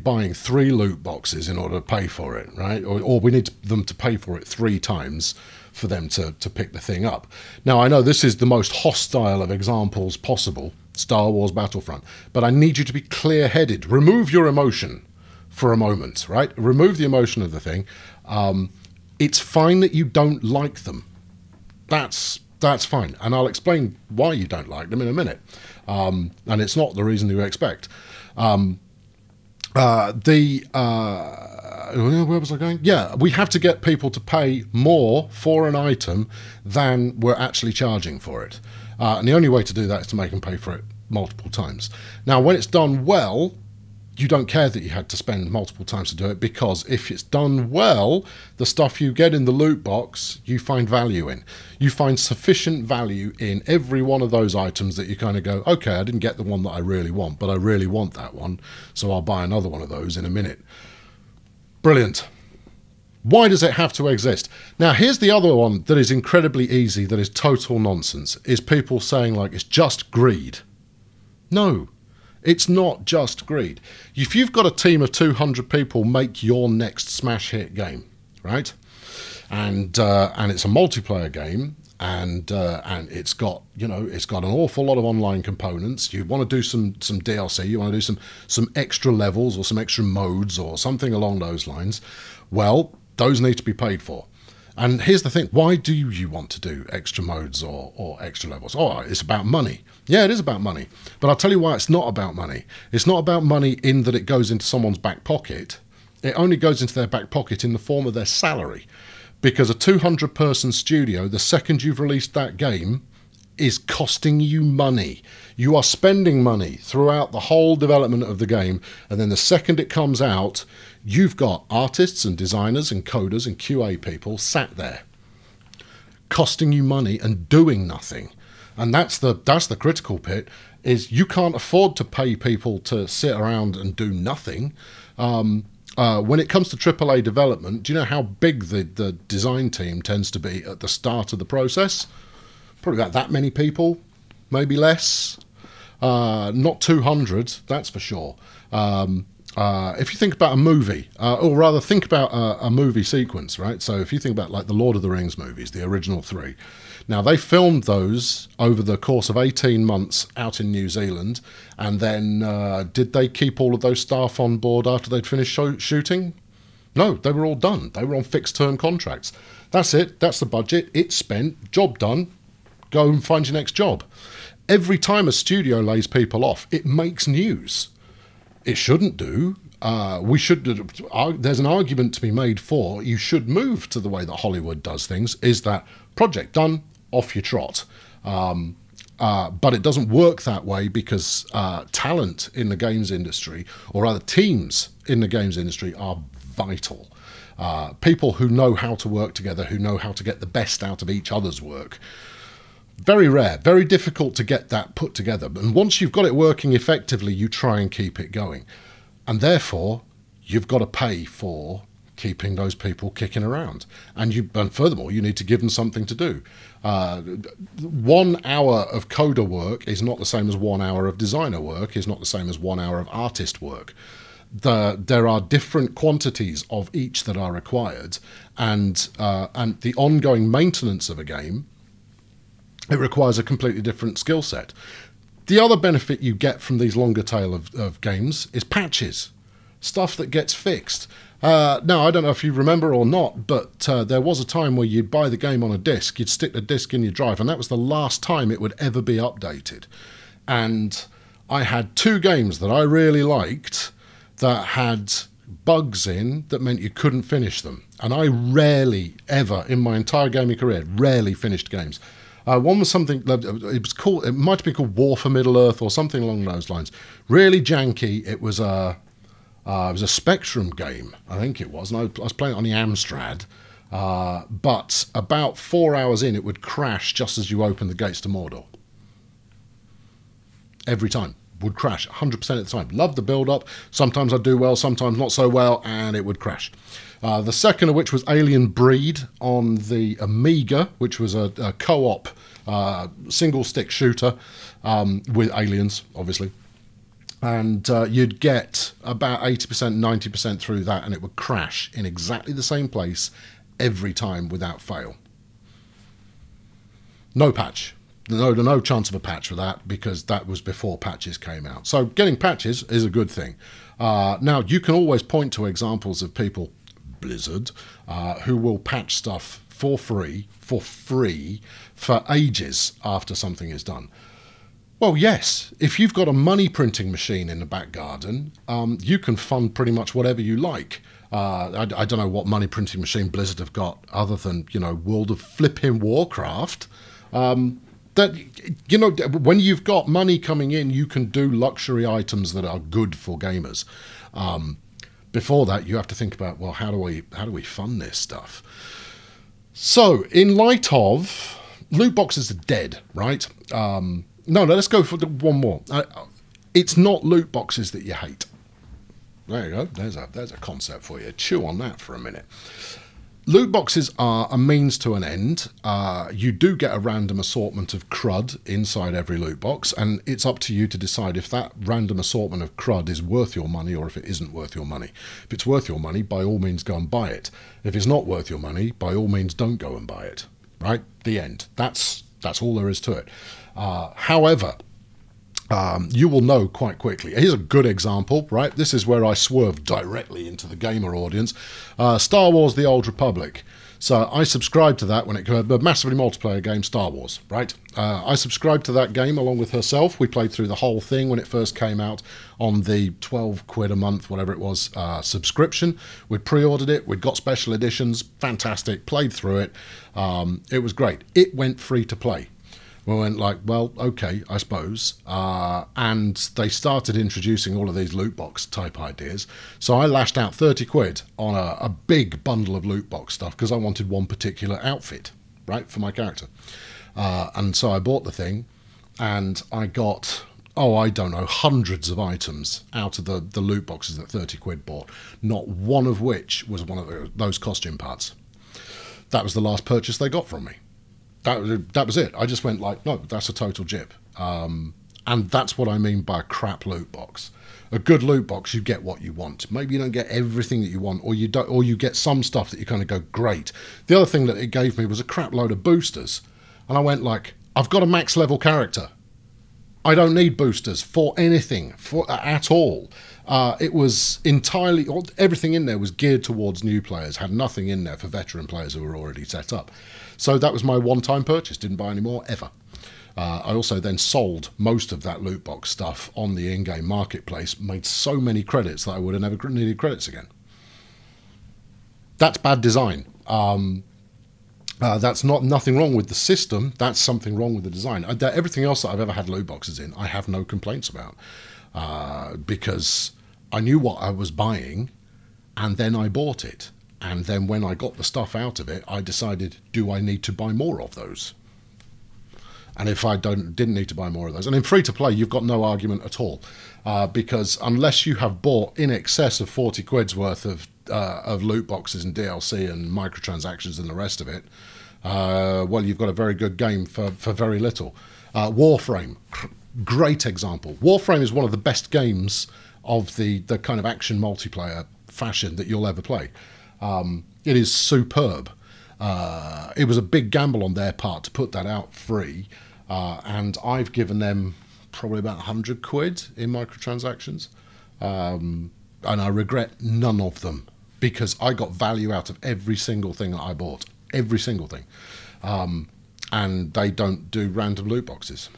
buying 3 loot boxes in order to pay for it, right? Or we need them to pay for it 3 times for them to pick the thing up. Now, I know this is the most hostile of examples possible, Star Wars Battlefront, but I need you to be clear-headed. Remove your emotion for a moment, right? Remove the emotion of the thing. It's fine that you don't like them. That's fine, and I'll explain why you don't like them in a minute. And it's not the reason you expect. Where was I going? Yeah, we have to get people to pay more for an item than we're actually charging for it. And the only way to do that is to make them pay for it multiple times. Now, when it's done well, you don't care that you had to spend multiple times to do it, because if it's done well, the stuff you get in the loot box, you find value in. You find sufficient value in every one of those items that you kind of go, okay, I didn't get the one that I really want, but I really want that one, so I'll buy another one of those in a minute. Brilliant. Why does it have to exist? Now, here's the other one that is incredibly easy, that is total nonsense, is people saying, like, it's just greed. No, it's not just greed. If you've got a team of 200 people make your next smash hit game, right? And it's a multiplayer game, and it's got, you know, it's got an awful lot of online components. You want to do some DLC, you want to do some extra levels or some extra modes or something along those lines. Well, those need to be paid for. And here's the thing, why do you want to do extra modes or extra levels? Oh, it's about money. Yeah, it is about money. But I'll tell you why it's not about money. It's not about money in that it goes into someone's back pocket. It only goes into their back pocket in the form of their salary. Because a 200-person studio, the second you've released that game, is costing you money. You are spending money throughout the whole development of the game, and then the second it comes out, you've got artists and designers and coders and QA people sat there, costing you money and doing nothing. And that's the critical bit, is you can't afford to pay people to sit around and do nothing. When it comes to AAA development, do you know how big the design team tends to be at the start of the process? Probably about that many people, maybe less. Not 200, that's for sure. If you think about a movie, or rather think about a movie sequence, right? So if you think about like the Lord of the Rings movies, the original 3, now they filmed those over the course of 18 months out in New Zealand, and then did they keep all of those staff on board after they'd finished shooting? No, they were all done. They were on fixed term contracts. That's it, that's the budget, it's spent, job done, go and find your next job. Every time a studio lays people off, it makes news. It shouldn't do. There's an argument to be made for you should move to the way that Hollywood does things, is that project done, off you trot. But it doesn't work that way, because talent in the games industry, or rather teams in the games industry, are vital. People who know how to work together, who know how to get the best out of each other's work. Very rare, very difficult to get that put together. And once you've got it working effectively, you try and keep it going. And therefore, you've got to pay for keeping those people kicking around. And furthermore, you need to give them something to do. 1 hour of coder work is not the same as 1 hour of designer work, is not the same as 1 hour of artist work. There are different quantities of each that are required. And the ongoing maintenance of a game, it requires a completely different skill set. The other benefit you get from these longer tail of games is patches, stuff that gets fixed. Now, I don't know if you remember or not, but there was a time where you'd buy the game on a disc, you'd stick the disc in your drive, and that was the last time it would ever be updated. And I had 2 games that I really liked that had bugs in that meant you couldn't finish them. And I rarely, ever, in my entire gaming career, rarely finished games. One was something, it might have been called War for Middle-earth or something along those lines. Really janky. It was a Spectrum game, I think it was, and I was playing it on the Amstrad. But about 4 hours in, it would crash just as you opened the gates to Mordor. Every time. Would crash 100% of the time. Loved the build-up. Sometimes I'd do well, sometimes not so well, and it would crash. The second of which was Alien Breed on the Amiga, which was a co-op single-stick shooter with aliens, obviously. And you'd get about 80%, 90% through that, and it would crash in exactly the same place every time without fail. No patch. No chance of a patch for that, because that was before patches came out. So getting patches is a good thing. Now, you can always point to examples of people Blizzard, who will patch stuff for free for ages after something is done. Well, yes, if you've got a money printing machine in the back garden, you can fund pretty much whatever you like. I don't know what money printing machine Blizzard have got other than, you know, World of Flipping Warcraft. That, you know, when you've got money coming in, you can do luxury items that are good for gamers. Before that, you have to think about, well, how do we fund this stuff? So, in light of loot boxes are dead, right? No, let's go for one more. It's not loot boxes that you hate. There you go. There's a concept for you. Chew on that for a minute. Loot boxes are a means to an end. You do get a random assortment of crud inside every loot box, and it's up to you to decide if that random assortment of crud is worth your money or if it isn't worth your money. If it's worth your money, by all means go and buy it. If it's not worth your money, by all means don't go and buy it. Right? The end. That's all there is to it. However, you will know quite quickly. Here's a good example, right? This is where I swerve directly into the gamer audience. Star Wars: The Old Republic. So I subscribed to that when it came out, a massively multiplayer game, Star Wars, right? I subscribed to that game along with herself. We played through the whole thing when it first came out on the 12 quid a month, whatever it was, subscription. We'd pre-ordered it. We'd got special editions. Fantastic. Played through it. It was great. It went free to play. We went like, well, okay, I suppose. And they started introducing all of these loot box type ideas. So I lashed out 30 quid on a big bundle of loot box stuff because I wanted one particular outfit, right, for my character. And so I bought the thing and I got, oh, I don't know, hundreds of items out of the loot boxes that 30 quid bought, not one of which was one of those costume parts. That was the last purchase they got from me. That was it. I just went like, no, that's a total jip. And that's what I mean by a crap loot box. A good loot box, you get what you want. Maybe you don't get everything that you want, or you don't, or you get some stuff that you kind of go, great. The other thing that it gave me was a crap load of boosters. And I went like, I've got a max level character. I don't need boosters for anything, at all. It was entirely, everything in there was geared towards new players, had nothing in there for veteran players who were already set up. So that was my one-time purchase, didn't buy any more, ever. I also then sold most of that loot box stuff on the in-game marketplace, made so many credits that I would have never needed credits again. That's bad design. That's nothing wrong with the system, that's something wrong with the design. Everything else that I've ever had loot boxes in, I have no complaints about. Because I knew what I was buying, and then I bought it. And then when I got the stuff out of it, I decided, do I need to buy more of those? And if I didn't need to buy more of those, and in free-to-play, you've got no argument at all. Because unless you have bought in excess of 40 quid's worth of loot boxes and DLC and microtransactions and the rest of it, well, you've got a very good game for very little. Warframe, great example. Warframe is one of the best games of the kind of action multiplayer fashion that you'll ever play. It is superb. It was a big gamble on their part to put that out free, and I've given them probably about 100 quid in microtransactions, and I regret none of them because I got value out of every single thing that I bought, every single thing, and they don't do random loot boxes.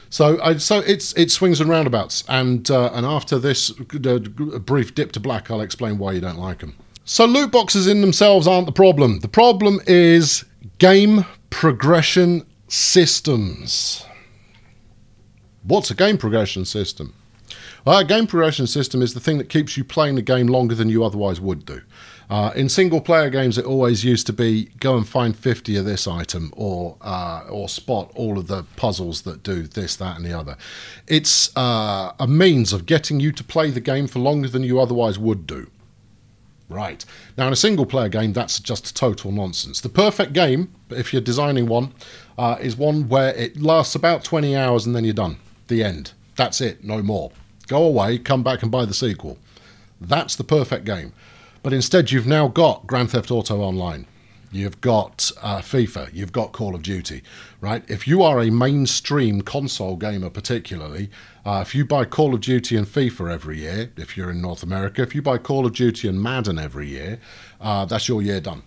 So it swings and roundabouts, and after this brief dip to black, I'll explain why you don't like them. So loot boxes in themselves aren't the problem. The problem is game progression systems. What's a game progression system? Well, a game progression system is the thing that keeps you playing the game longer than you otherwise would do. In single-player games, it always used to be go and find 50 of this item, or spot all of the puzzles that do this, that, and the other. It's a means of getting you to play the game for longer than you otherwise would do. Right. Now, in a single-player game, that's just total nonsense. The perfect game, if you're designing one, is one where it lasts about 20 hours and then you're done. The end. That's it. No more. Go away, come back and buy the sequel. That's the perfect game. But instead, you've now got Grand Theft Auto Online. you've got FIFA, you've got Call of Duty, right? If you are a mainstream console gamer particularly, if you buy Call of Duty and FIFA every year, if you're in North America, if you buy Call of Duty and Madden every year, that's your year done.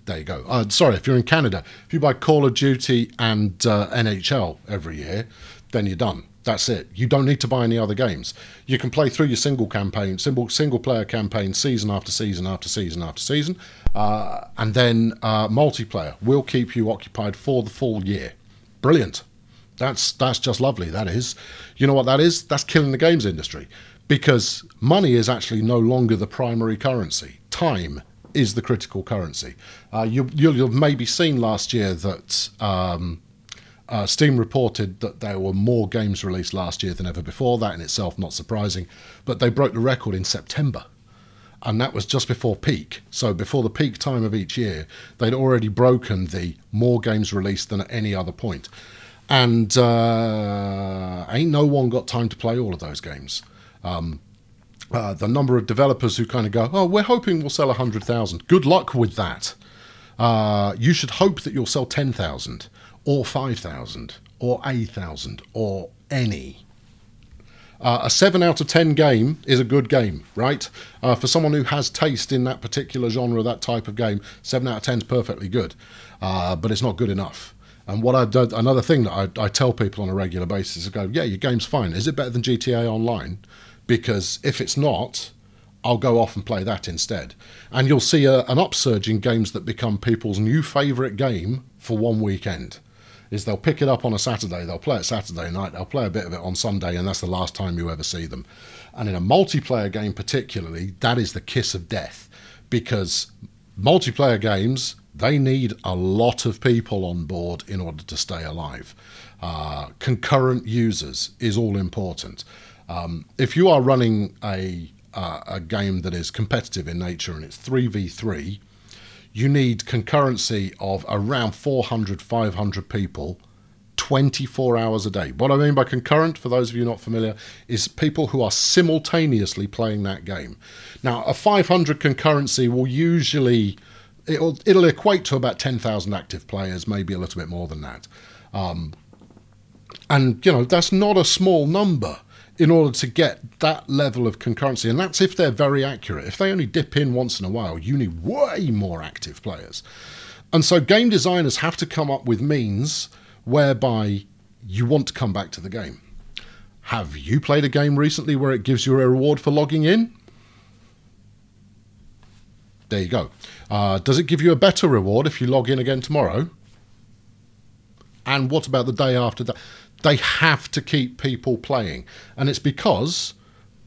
There you go. Sorry, if you're in Canada, if you buy Call of Duty and NHL every year, then you're done. That's it. You don't need to buy any other games. You can play through your single player campaign, season after season after season after season, and then multiplayer will keep you occupied for the full year. Brilliant. That's just lovely. That is. You know what that is? That's killing the games industry, because money is actually no longer the primary currency. Time is the critical currency. You'll maybe seen last year that Steam reported that there were more games released last year than ever before. That in itself not surprising, but they broke the record in September, and that was just before peak. So before the peak time of each year, they'd already broken the more games released than at any other point. And ain't no one got time to play all of those games. The number of developers who kind of go, oh, we're hoping we'll sell 100,000. Good luck with that. You should hope that you'll sell 10,000 or 5,000 or 8,000 or any. A 7 out of 10 game is a good game, right? For someone who has taste in that particular genre, that type of game, 7 out of 10 is perfectly good. But it's not good enough. And what I've done, another thing that I tell people on a regular basis is go, yeah, your game's fine. Is it better than GTA Online? Because if it's not, I'll go off and play that instead. And you'll see an upsurge in games that become people's new favourite game for one weekend. Is they'll pick it up on a Saturday, they'll play it Saturday night, they'll play a bit of it on Sunday, and that's the last time you ever see them. And in a multiplayer game particularly, that is the kiss of death. Because multiplayer games, they need a lot of people on board in order to stay alive. Concurrent users is all important. If you are running a game that is competitive in nature and it's 3v3, you need concurrency of around 400, 500 people, 24 hours a day. What I mean by concurrent, for those of you not familiar, is people who are simultaneously playing that game. Now, a 500 concurrency will usually, it'll equate to about 10,000 active players, maybe a little bit more than that. And, you know, that's not a small number in order to get that level of concurrency. And that's if they're very accurate. If they only dip in once in a while, you need way more active players. And so game designers have to come up with means whereby you want to come back to the game. Have you played a game recently where it gives you a reward for logging in? There you go. Does it give you a better reward if you log in again tomorrow? And what about the day after that? They have to keep people playing. And it's because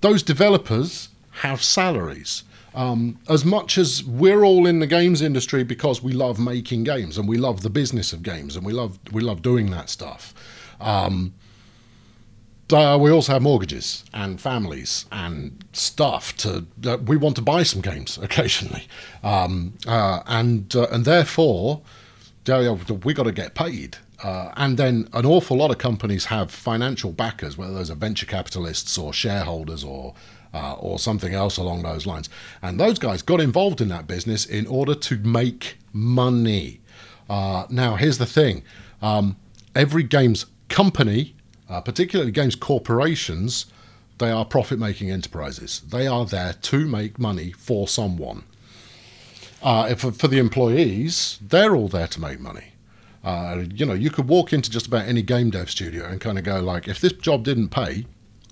those developers have salaries. As much as we're all in the games industry because we love making games and we love the business of games and we love doing that stuff, we also have mortgages and families and stuff we want to buy some games occasionally, and therefore we got to get paid. And then an awful lot of companies have financial backers, whether those are venture capitalists or shareholders or something else along those lines. And those guys got involved in that business in order to make money. Now, here's the thing. Every games company, particularly games corporations, they are profit-making enterprises. They are there to make money for someone. For the employees, they're all there to make money. You know, you could walk into just about any game dev studio and kind of go like, if this job didn't pay,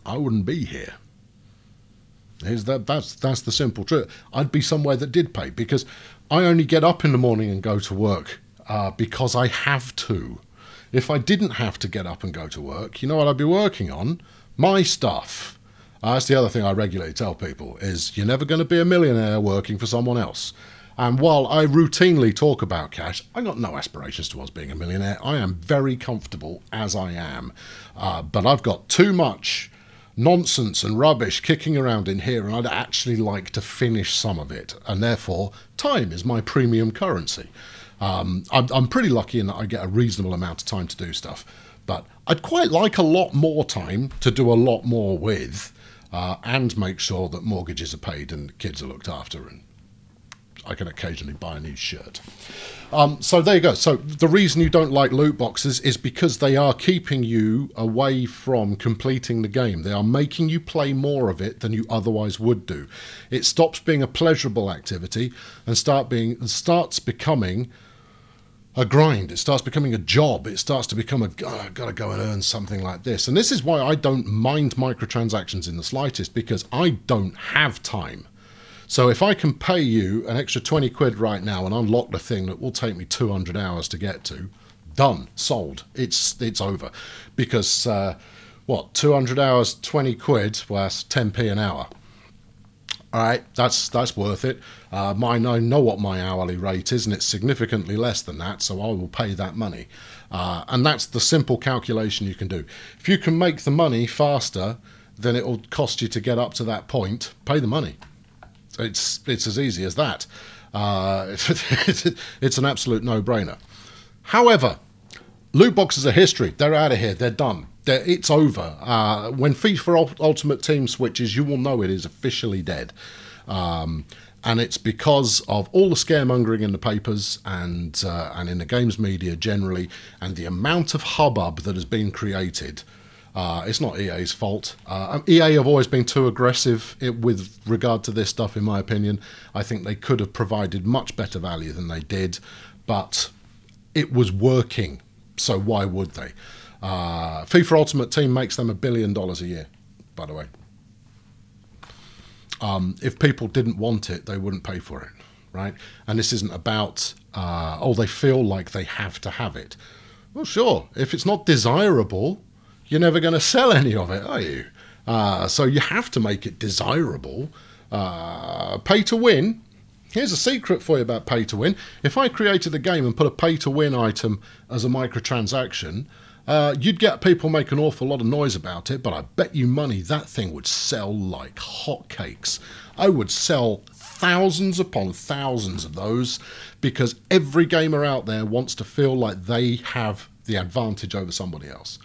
I wouldn't be here. That's the simple truth. I'd be somewhere that did pay, because I only get up in the morning and go to work because I have to. If I didn't have to get up and go to work, you know what I'd be working on? My stuff. That's the other thing I regularly tell people, is you're never going to be a millionaire working for someone else. And while I routinely talk about cash, I got no aspirations towards being a millionaire. I am very comfortable as I am. But I've got too much nonsense and rubbish kicking around in here, and I'd actually like to finish some of it. And therefore, time is my premium currency. I'm pretty lucky in that I get a reasonable amount of time to do stuff. But I'd quite like a lot more time to do a lot more with, and make sure that mortgages are paid and kids are looked after and I can occasionally buy a new shirt. So there you go. So the reason you don't like loot boxes is because they are keeping you away from completing the game. They are making you play more of it than you otherwise would do. It stops being a pleasurable activity and starts becoming a grind. It starts becoming a job. It starts to become I've got to go and earn something like this. And this is why I don't mind microtransactions in the slightest, because I don't have time. So if I can pay you an extra 20 quid right now and unlock the thing that will take me 200 hours to get to, done, sold. It's over. Because, 200 hours, 20 quid, well, that's 10p an hour. All right, that's worth it. I know what my hourly rate is, and it's significantly less than that, so I will pay that money. And that's the simple calculation you can do. If you can make the money faster than it will cost you to get up to that point, pay the money. It's as easy as that. It's an absolute no-brainer. However, loot boxes are history. They're out of here. They're done. It's over. When FIFA Ultimate Team switches, you will know it is officially dead. And it's because of all the scaremongering in the papers and in the games media generally, and the amount of hubbub that has been created. It's not EA's fault. EA have always been too aggressive with regard to this stuff, in my opinion. I think they could have provided much better value than they did, but it was working, so why would they? FIFA Ultimate Team makes them $1 billion a year, by the way. If people didn't want it, they wouldn't pay for it, right? And this isn't about, they feel like they have to have it. Well, sure, if it's not desirable, you're never going to sell any of it, are you? So you have to make it desirable. Pay to win. Here's a secret for you about pay to win. If I created a game and put a pay to win item as a microtransaction, you'd get people make an awful lot of noise about it, but I bet you money that thing would sell like hotcakes. I would sell thousands upon thousands of those, because every gamer out there wants to feel like they have the advantage over somebody else.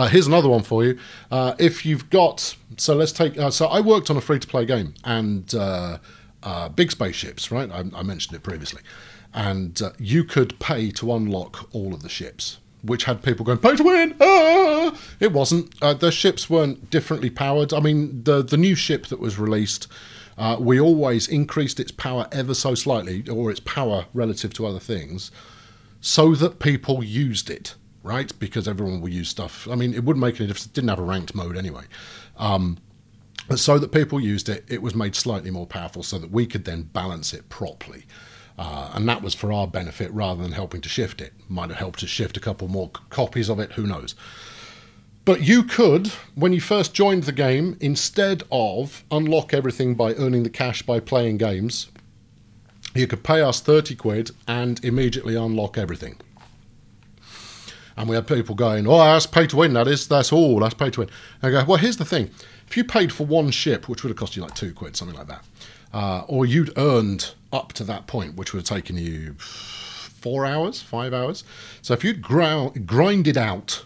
Here's another one for you. If you've got, so let's take, so I worked on a free-to-play game, and big spaceships, right? I mentioned it previously. And you could pay to unlock all of the ships, which had people going, pay to win! Ah! It wasn't. The ships weren't differently powered. I mean, the new ship that was released, we always increased its power ever so slightly, or its power relative to other things, so that people used it. Right? Because everyone will use stuff. I mean, it wouldn't make any difference. It didn't have a ranked mode anyway. So that people used it, it was made slightly more powerful so that we could then balance it properly. And that was for our benefit rather than helping to shift it. Might have helped to shift a couple more copies of it, who knows. But you could, when you first joined the game, instead of unlock everything by earning the cash by playing games, you could pay us 30 quid and immediately unlock everything. And we had people going, oh, that's pay to win, that's all, that's pay to win. And I go, well, here's the thing. If you paid for one ship, which would have cost you like 2 quid, something like that, or you'd earned up to that point, which would have taken you 4 hours, 5 hours. So if you'd grinded out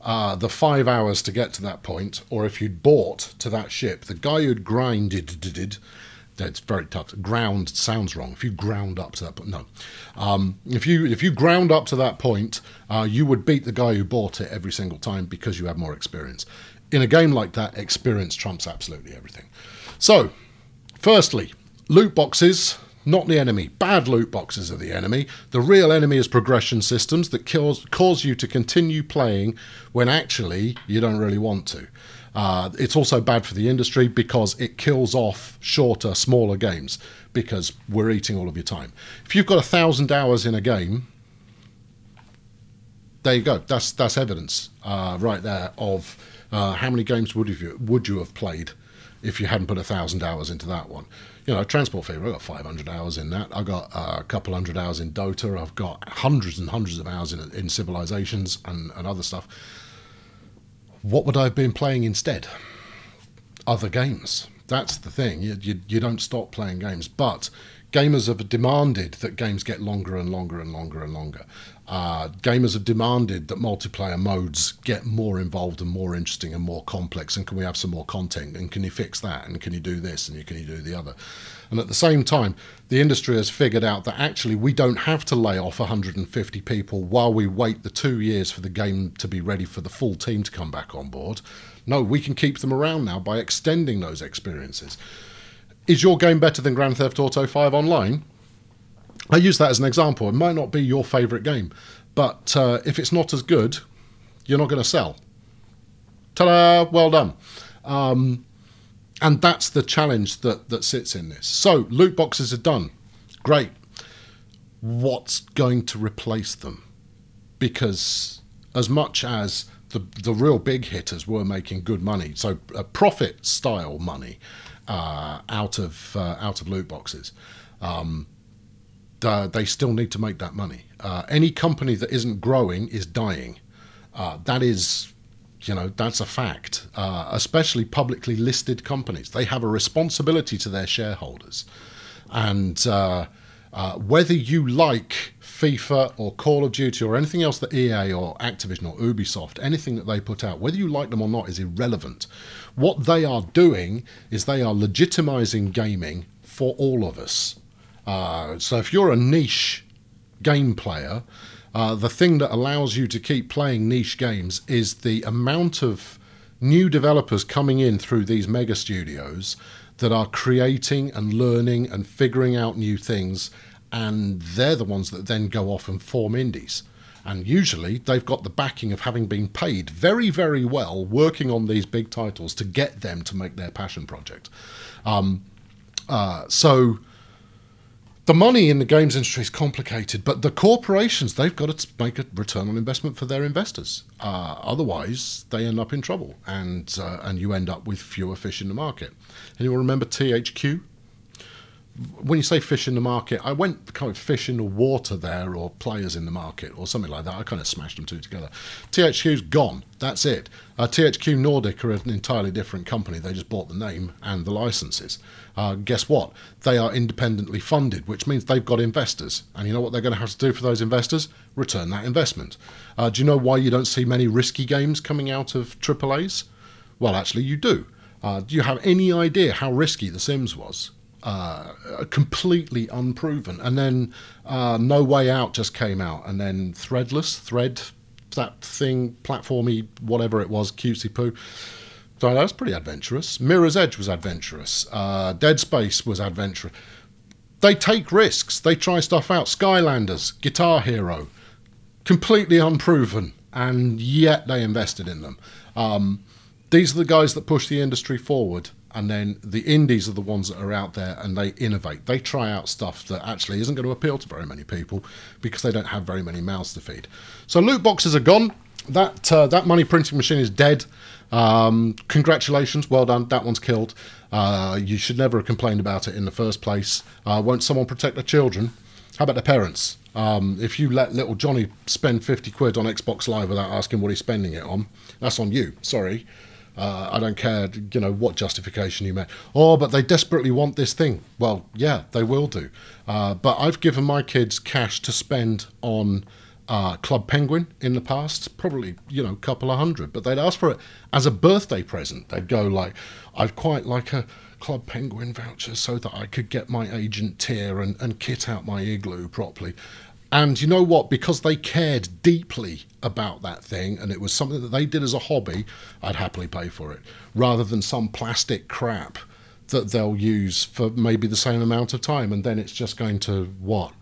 the 5 hours to get to that point, or if you'd bought to that ship, the guy who'd grinded, it's very tough. Ground sounds wrong. If you ground up to that point, no. If you ground up to that point, you would beat the guy who bought it every single time because you have more experience. In a game like that, experience trumps absolutely everything. So, firstly, loot boxes, not the enemy. Bad loot boxes are the enemy. The real enemy is progression systems that cause you to continue playing when actually you don't really want to. It's also bad for the industry because it kills off shorter, smaller games because we're eating all of your time. If you've got 1,000 hours in a game, there you go. That's evidence right there of how many games would you have played if you hadn't put 1,000 hours into that one. You know, Transport Fever, I've got 500 hours in that. I've got a couple hundred hours in Dota. I've got hundreds and hundreds of hours in Civilizations and other stuff. What would I have been playing instead? Other games. That's the thing. You don't stop playing games. But Gamers have demanded that games get longer and longer and longer and longer. Gamers have demanded that multiplayer modes get more involved and more interesting and more complex. And can we have some more content? And can you fix that? And can you do this? And can you do the other? And at the same time, the industry has figured out that actually we don't have to lay off 150 people while we wait the 2 years for the game to be ready for the full team to come back on board. No, we can keep them around now by extending those experiences. Is your game better than Grand Theft Auto 5 Online? I use that as an example. It might not be your favourite game, but if it's not as good, you're not going to sell. Ta-da! Well done. And that's the challenge that sits in this. So, loot boxes are done. Great. What's going to replace them? Because as much as the real big hitters were making good money, so profit style money out of loot boxes, they still need to make that money. Any company that isn't growing is dying. That is, that's a fact. Especially publicly listed companies, they have a responsibility to their shareholders, and whether you like FIFA or Call of Duty or anything else that EA or Activision or Ubisoft, anything that they put out, whether you like them or not is irrelevant. What they are doing is they are legitimizing gaming for all of us. So if you're a niche game player, the thing that allows you to keep playing niche games is the amount of new developers coming in through these mega studios that are creating and learning and figuring out new things, and they're the ones that then go off and form indies. And usually they've got the backing of having been paid very, very well working on these big titles to get them to make their passion project. So the money in the games industry is complicated, but the corporations, they've got to make a return on investment for their investors. Otherwise, they end up in trouble, and you end up with fewer fish in the market. Anyone remember THQ? When you say fish in the market, I went kind of fish in the water there, or players in the market, or something like that. I kind of smashed them two together. THQ's gone. That's it. THQ Nordic are an entirely different company. They just bought the name and the licenses. Guess what? They are independently funded, which means they've got investors. And you know what they're going to have to do for those investors? Return that investment. Do you know why you don't see many risky games coming out of AAAs? Well, actually, you do. Do you have any idea how risky The Sims was? Completely unproven. And then No Way Out just came out, and then Thread, that thing, platformy, whatever it was, cutesy poo. So that was pretty adventurous. Mirror's Edge was adventurous. Dead Space was adventurous. They take risks. They try stuff out. Skylanders, Guitar Hero, completely unproven, and yet they invested in them. These are the guys that push the industry forward. And then the indies are the ones that are out there, and they innovate. They try out stuff that actually isn't going to appeal to very many people because they don't have very many mouths to feed. So loot boxes are gone. That money printing machine is dead. Congratulations, well done. That one's killed. You should never have complained about it in the first place. Won't someone protect the children? How about the parents? If you let little Johnny spend 50 quid on Xbox Live without asking what he's spending it on, that's on you. Sorry. I don't care, what justification you make. Oh, but they desperately want this thing. Well, yeah, they will do. But I've given my kids cash to spend on Club Penguin in the past, probably, a couple of hundred. But they'd ask for it as a birthday present. They'd go like, I'd quite like a Club Penguin voucher so that I could get my agent tier and kit out my igloo properly. And you know what? Because they cared deeply about that thing, and it was something that they did as a hobby, I'd happily pay for it, rather than some plastic crap that they'll use for maybe the same amount of time, and then it's just going to, what?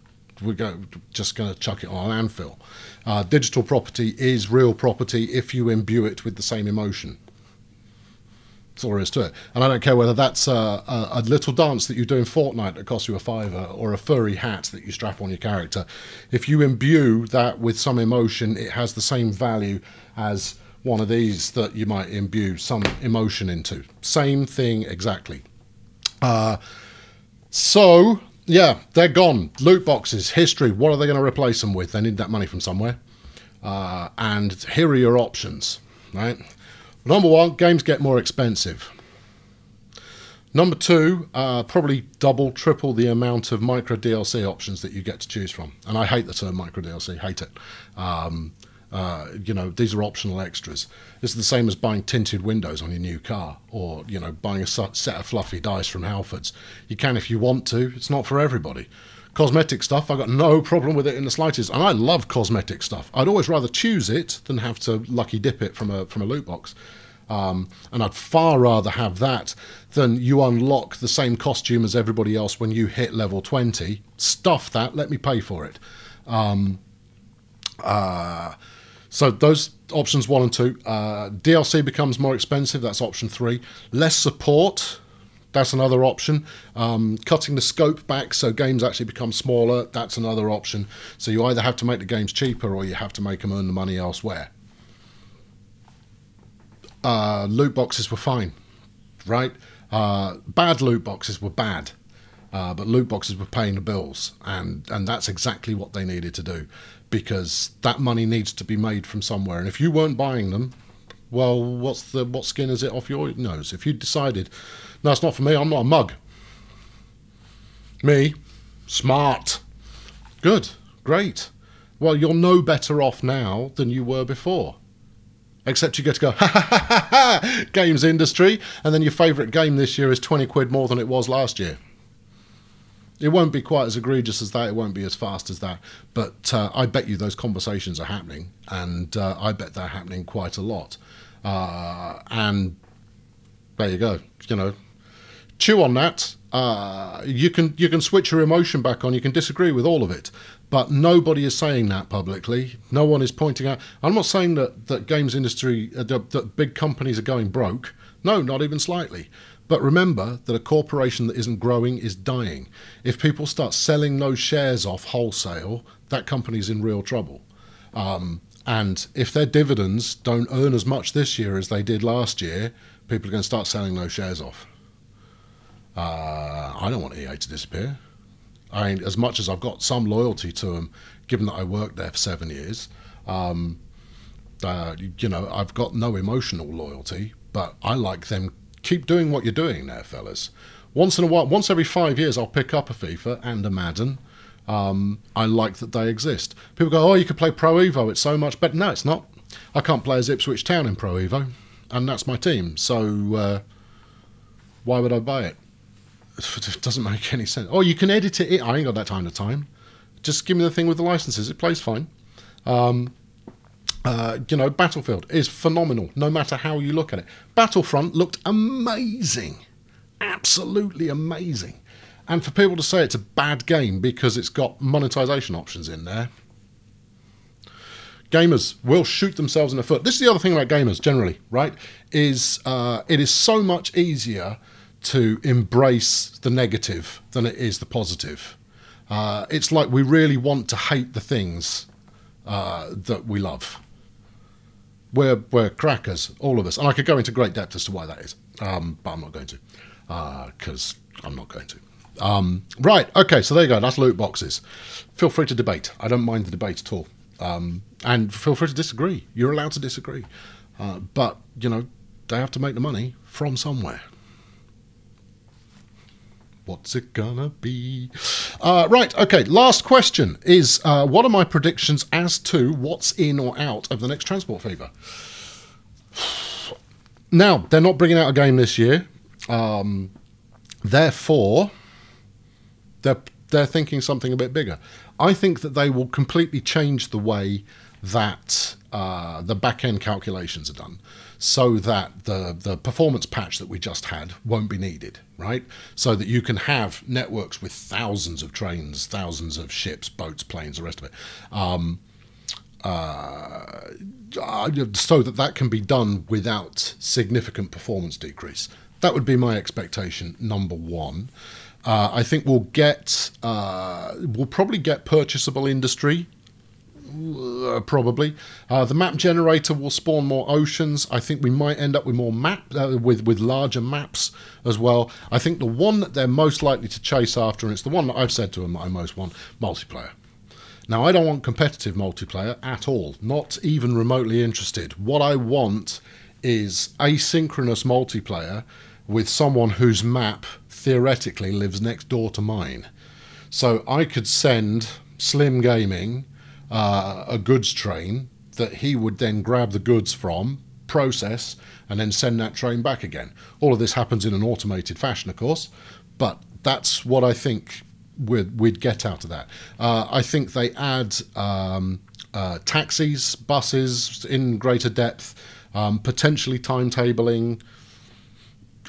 Just going to chuck it on a landfill. Digital property is real property if you imbue it with the same emotion. That's all there is to it. And I don't care whether that's a little dance that you do in Fortnite that costs you a £5 or a furry hat that you strap on your character. If you imbue that with some emotion, it has the same value as one of these that you might imbue some emotion into. Same thing exactly. So, yeah, they're gone. Loot boxes, history, what are they going to replace them with? They need that money from somewhere. And here are your options, right? Number one, games get more expensive. Number two, probably double, triple the amount of micro DLC options that you get to choose from. And I hate the term micro DLC, hate it. You know, these are optional extras. This is the same as buying tinted windows on your new car, or, you know, buying a set of fluffy dice from Halfords. You can if you want to, it's not for everybody. Cosmetic stuff, I've got no problem with it in the slightest, and I love cosmetic stuff. I'd always rather choose it than have to lucky dip it from a loot box. And I'd far rather have that than you unlock the same costume as everybody else when you hit level 20. Stuff that, let me pay for it. So those options 1 and 2. DLC becomes more expensive, that's option 3. Less support, that's another option. Cutting the scope back so games actually become smaller, that's another option. So you either have to make the games cheaper or you have to make them earn the money elsewhere. Loot boxes were fine, right? Bad loot boxes were bad, but loot boxes were paying the bills, and that's exactly what they needed to do, because that money needs to be made from somewhere. And if you weren't buying them, well, what skin is it off your nose? If you decided, no, it's not for me, I'm not a mug. Me, smart, good, great. Well, you're no better off now than you were before. Except you get to go, ha ha ha ha ha, games industry, and then your favourite game this year is 20 quid more than it was last year. It won't be quite as egregious as that, it won't be as fast as that, but I bet you those conversations are happening, and I bet they're happening quite a lot. And there you go, you know. Chew on that. You can switch your emotion back on, you can disagree with all of it, but nobody is saying that publicly. No one is pointing out. I'm not saying that games industry, that big companies are going broke. No, not even slightly. But remember that a corporation that isn't growing is dying. If people start selling those shares off wholesale, that company's in real trouble. And if their dividends don't earn as much this year as they did last year, people are going to start selling those shares off. I don't want EA to disappear. I mean, as much as I've got some loyalty to them, given that I worked there for 7 years, you know, I've got no emotional loyalty, but I like them. Keep doing what you're doing there, fellas. Once in a while, once every 5 years, I'll pick up a FIFA and a Madden. I like that they exist. People go, oh, you could play Pro Evo, it's so much better. No, it's not. I can't play as Ipswich Town in Pro Evo, and that's my team. So why would I buy it? It doesn't make any sense. Oh, you can edit it. I ain't got that kind of time. Just give me the thing with the licenses. It plays fine. You know, Battlefield is phenomenal, no matter how you look at it. Battlefront looked amazing. Absolutely amazing. And for people to say it's a bad game because it's got monetization options in there, gamers will shoot themselves in the foot. This is the other thing about gamers generally, right? Is it is so much easier to embrace the negative than it is the positive. It's like we really want to hate the things that we love. We're crackers, all of us. And I could go into great depth as to why that is, but I'm not going to, because I'm not going to. Right, okay, so there you go, that's loot boxes. Feel free to debate. I don't mind the debate at all. And feel free to disagree. You're allowed to disagree. But, you know, they have to make the money from somewhere. What's it gonna be? Right, okay, last question is, what are my predictions as to what's in or out of the next Transport Fever? Now, they're not bringing out a game this year. Therefore, they're thinking something a bit bigger. I think that they will completely change the way that the back-end calculations are done, so that the performance patch that we just had won't be needed, right? So that you can have networks with thousands of trains, thousands of ships, boats, planes, the rest of it, so that can be done without significant performance decrease. That would be my expectation, number one. I think we'll probably get purchasable industry. Probably. The map generator will spawn more oceans. I think we might end up with more with larger maps as well. I think the one that they're most likely to chase after, and it's the one that I've said to them that I most want, multiplayer. Now, I don't want competitive multiplayer at all, not even remotely interested. What I want is asynchronous multiplayer with someone whose map theoretically lives next door to mine. So I could send Slim Gaming a goods train that he would then grab the goods from, process, and then send that train back again. All of this happens in an automated fashion, of course, but that's what I think we'd get out of that. I think they add taxis, buses in greater depth, potentially timetabling.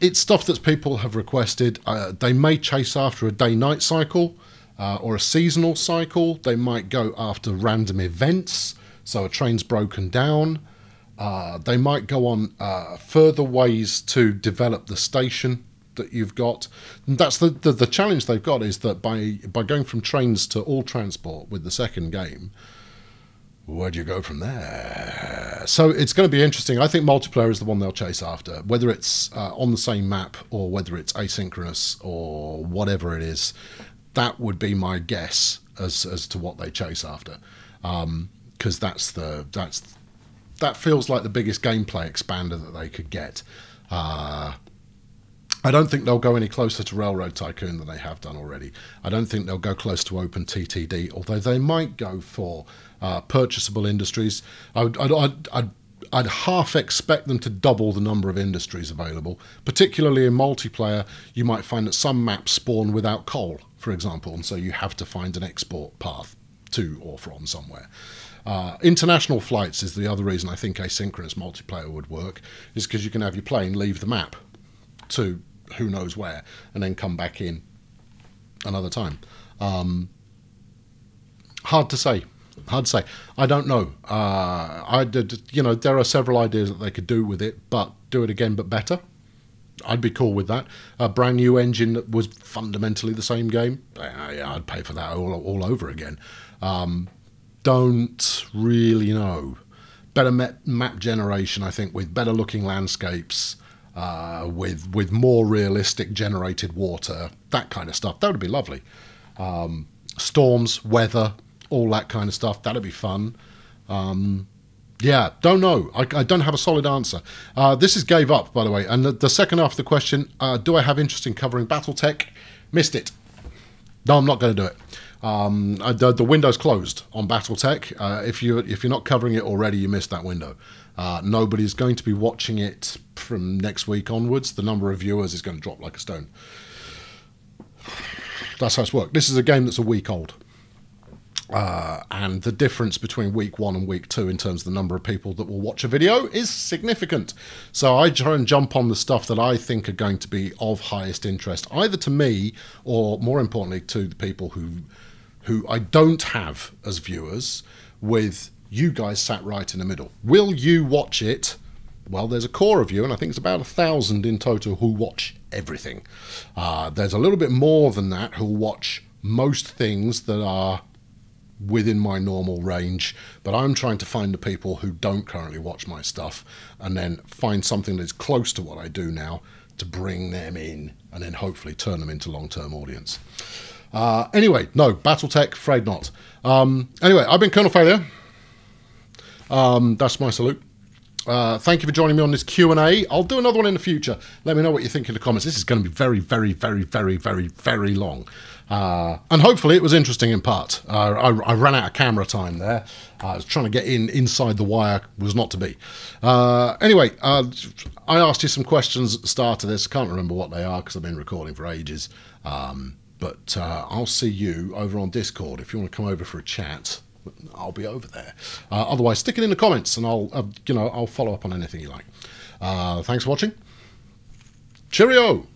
It's stuff that people have requested. They may chase after a day-night cycle or a seasonal cycle. They might go after random events, so a train's broken down. They might go on further ways to develop the station that you've got. And that's the challenge they've got, is that by going from trains to all transport with the second game, where do you go from there? So it's going to be interesting. I think multiplayer is the one they'll chase after, whether it's on the same map or whether it's asynchronous or whatever it is. That would be my guess as to what they chase after, because that feels like the biggest gameplay expander that they could get. I don't think they'll go any closer to Railroad Tycoon than they have done already. I don't think they'll go close to OpenTTD, although they might go for purchasable industries. I'd half expect them to double the number of industries available. Particularly in multiplayer, you might find that some maps spawn without coal, for example, and so you have to find an export path to or from somewhere. International flights is the other reason I think asynchronous multiplayer would work, is because you can have your plane leave the map to who knows where and then come back in another time. Hard to say. I don't know. There are several ideas that they could do with it, but do it again but better. I'd be cool with that. A brand new engine that was fundamentally the same game, yeah, I'd pay for that all over again. Don't really know. Better map generation, I think, with better looking landscapes, with more realistic generated water, that kind of stuff. That would be lovely. Storms, weather, all that kind of stuff. That'd be fun. Yeah, don't know. I don't have a solid answer. This is Gave Up, by the way. And the second half of the question, do I have interest in covering BattleTech? Missed it. No, I'm not going to do it. The window's closed on BattleTech. If you're not covering it already, you missed that window. Nobody's going to be watching it from next week onwards. The number of viewers is going to drop like a stone. That's how it's worked. This is a game that's a week old. And the difference between week 1 and week 2 in terms of the number of people that will watch a video is significant. So I try and jump on the stuff that I think are going to be of highest interest, either to me or, more importantly, to the people who I don't have as viewers, with you guys sat right in the middle. Will you watch it? Well, there's a core of you, and I think it's about 1,000 in total who watch everything. There's a little bit more than that who watch most things that are within my normal range, but I'm trying to find the people who don't currently watch my stuff and then find something that's close to what I do now to bring them in and then hopefully turn them into long-term audience. Anyway, no, BattleTech, afraid not. Anyway, I've been Colonel Failure. That's my salute. Thank you for joining me on this Q&A. I'll do another one in the future. Let me know what you think in the comments. This is going to be very, very, very, very, very, very long. And hopefully it was interesting in part. I ran out of camera time there. I was trying to get inside the wire, was not to be. Anyway, I asked you some questions at the start of this. Can't remember what they are because I've been recording for ages. But I'll see you over on Discord. If you want to come over for a chat, I'll be over there. Otherwise, stick it in the comments and I'll follow up on anything you like. Thanks for watching. Cheerio!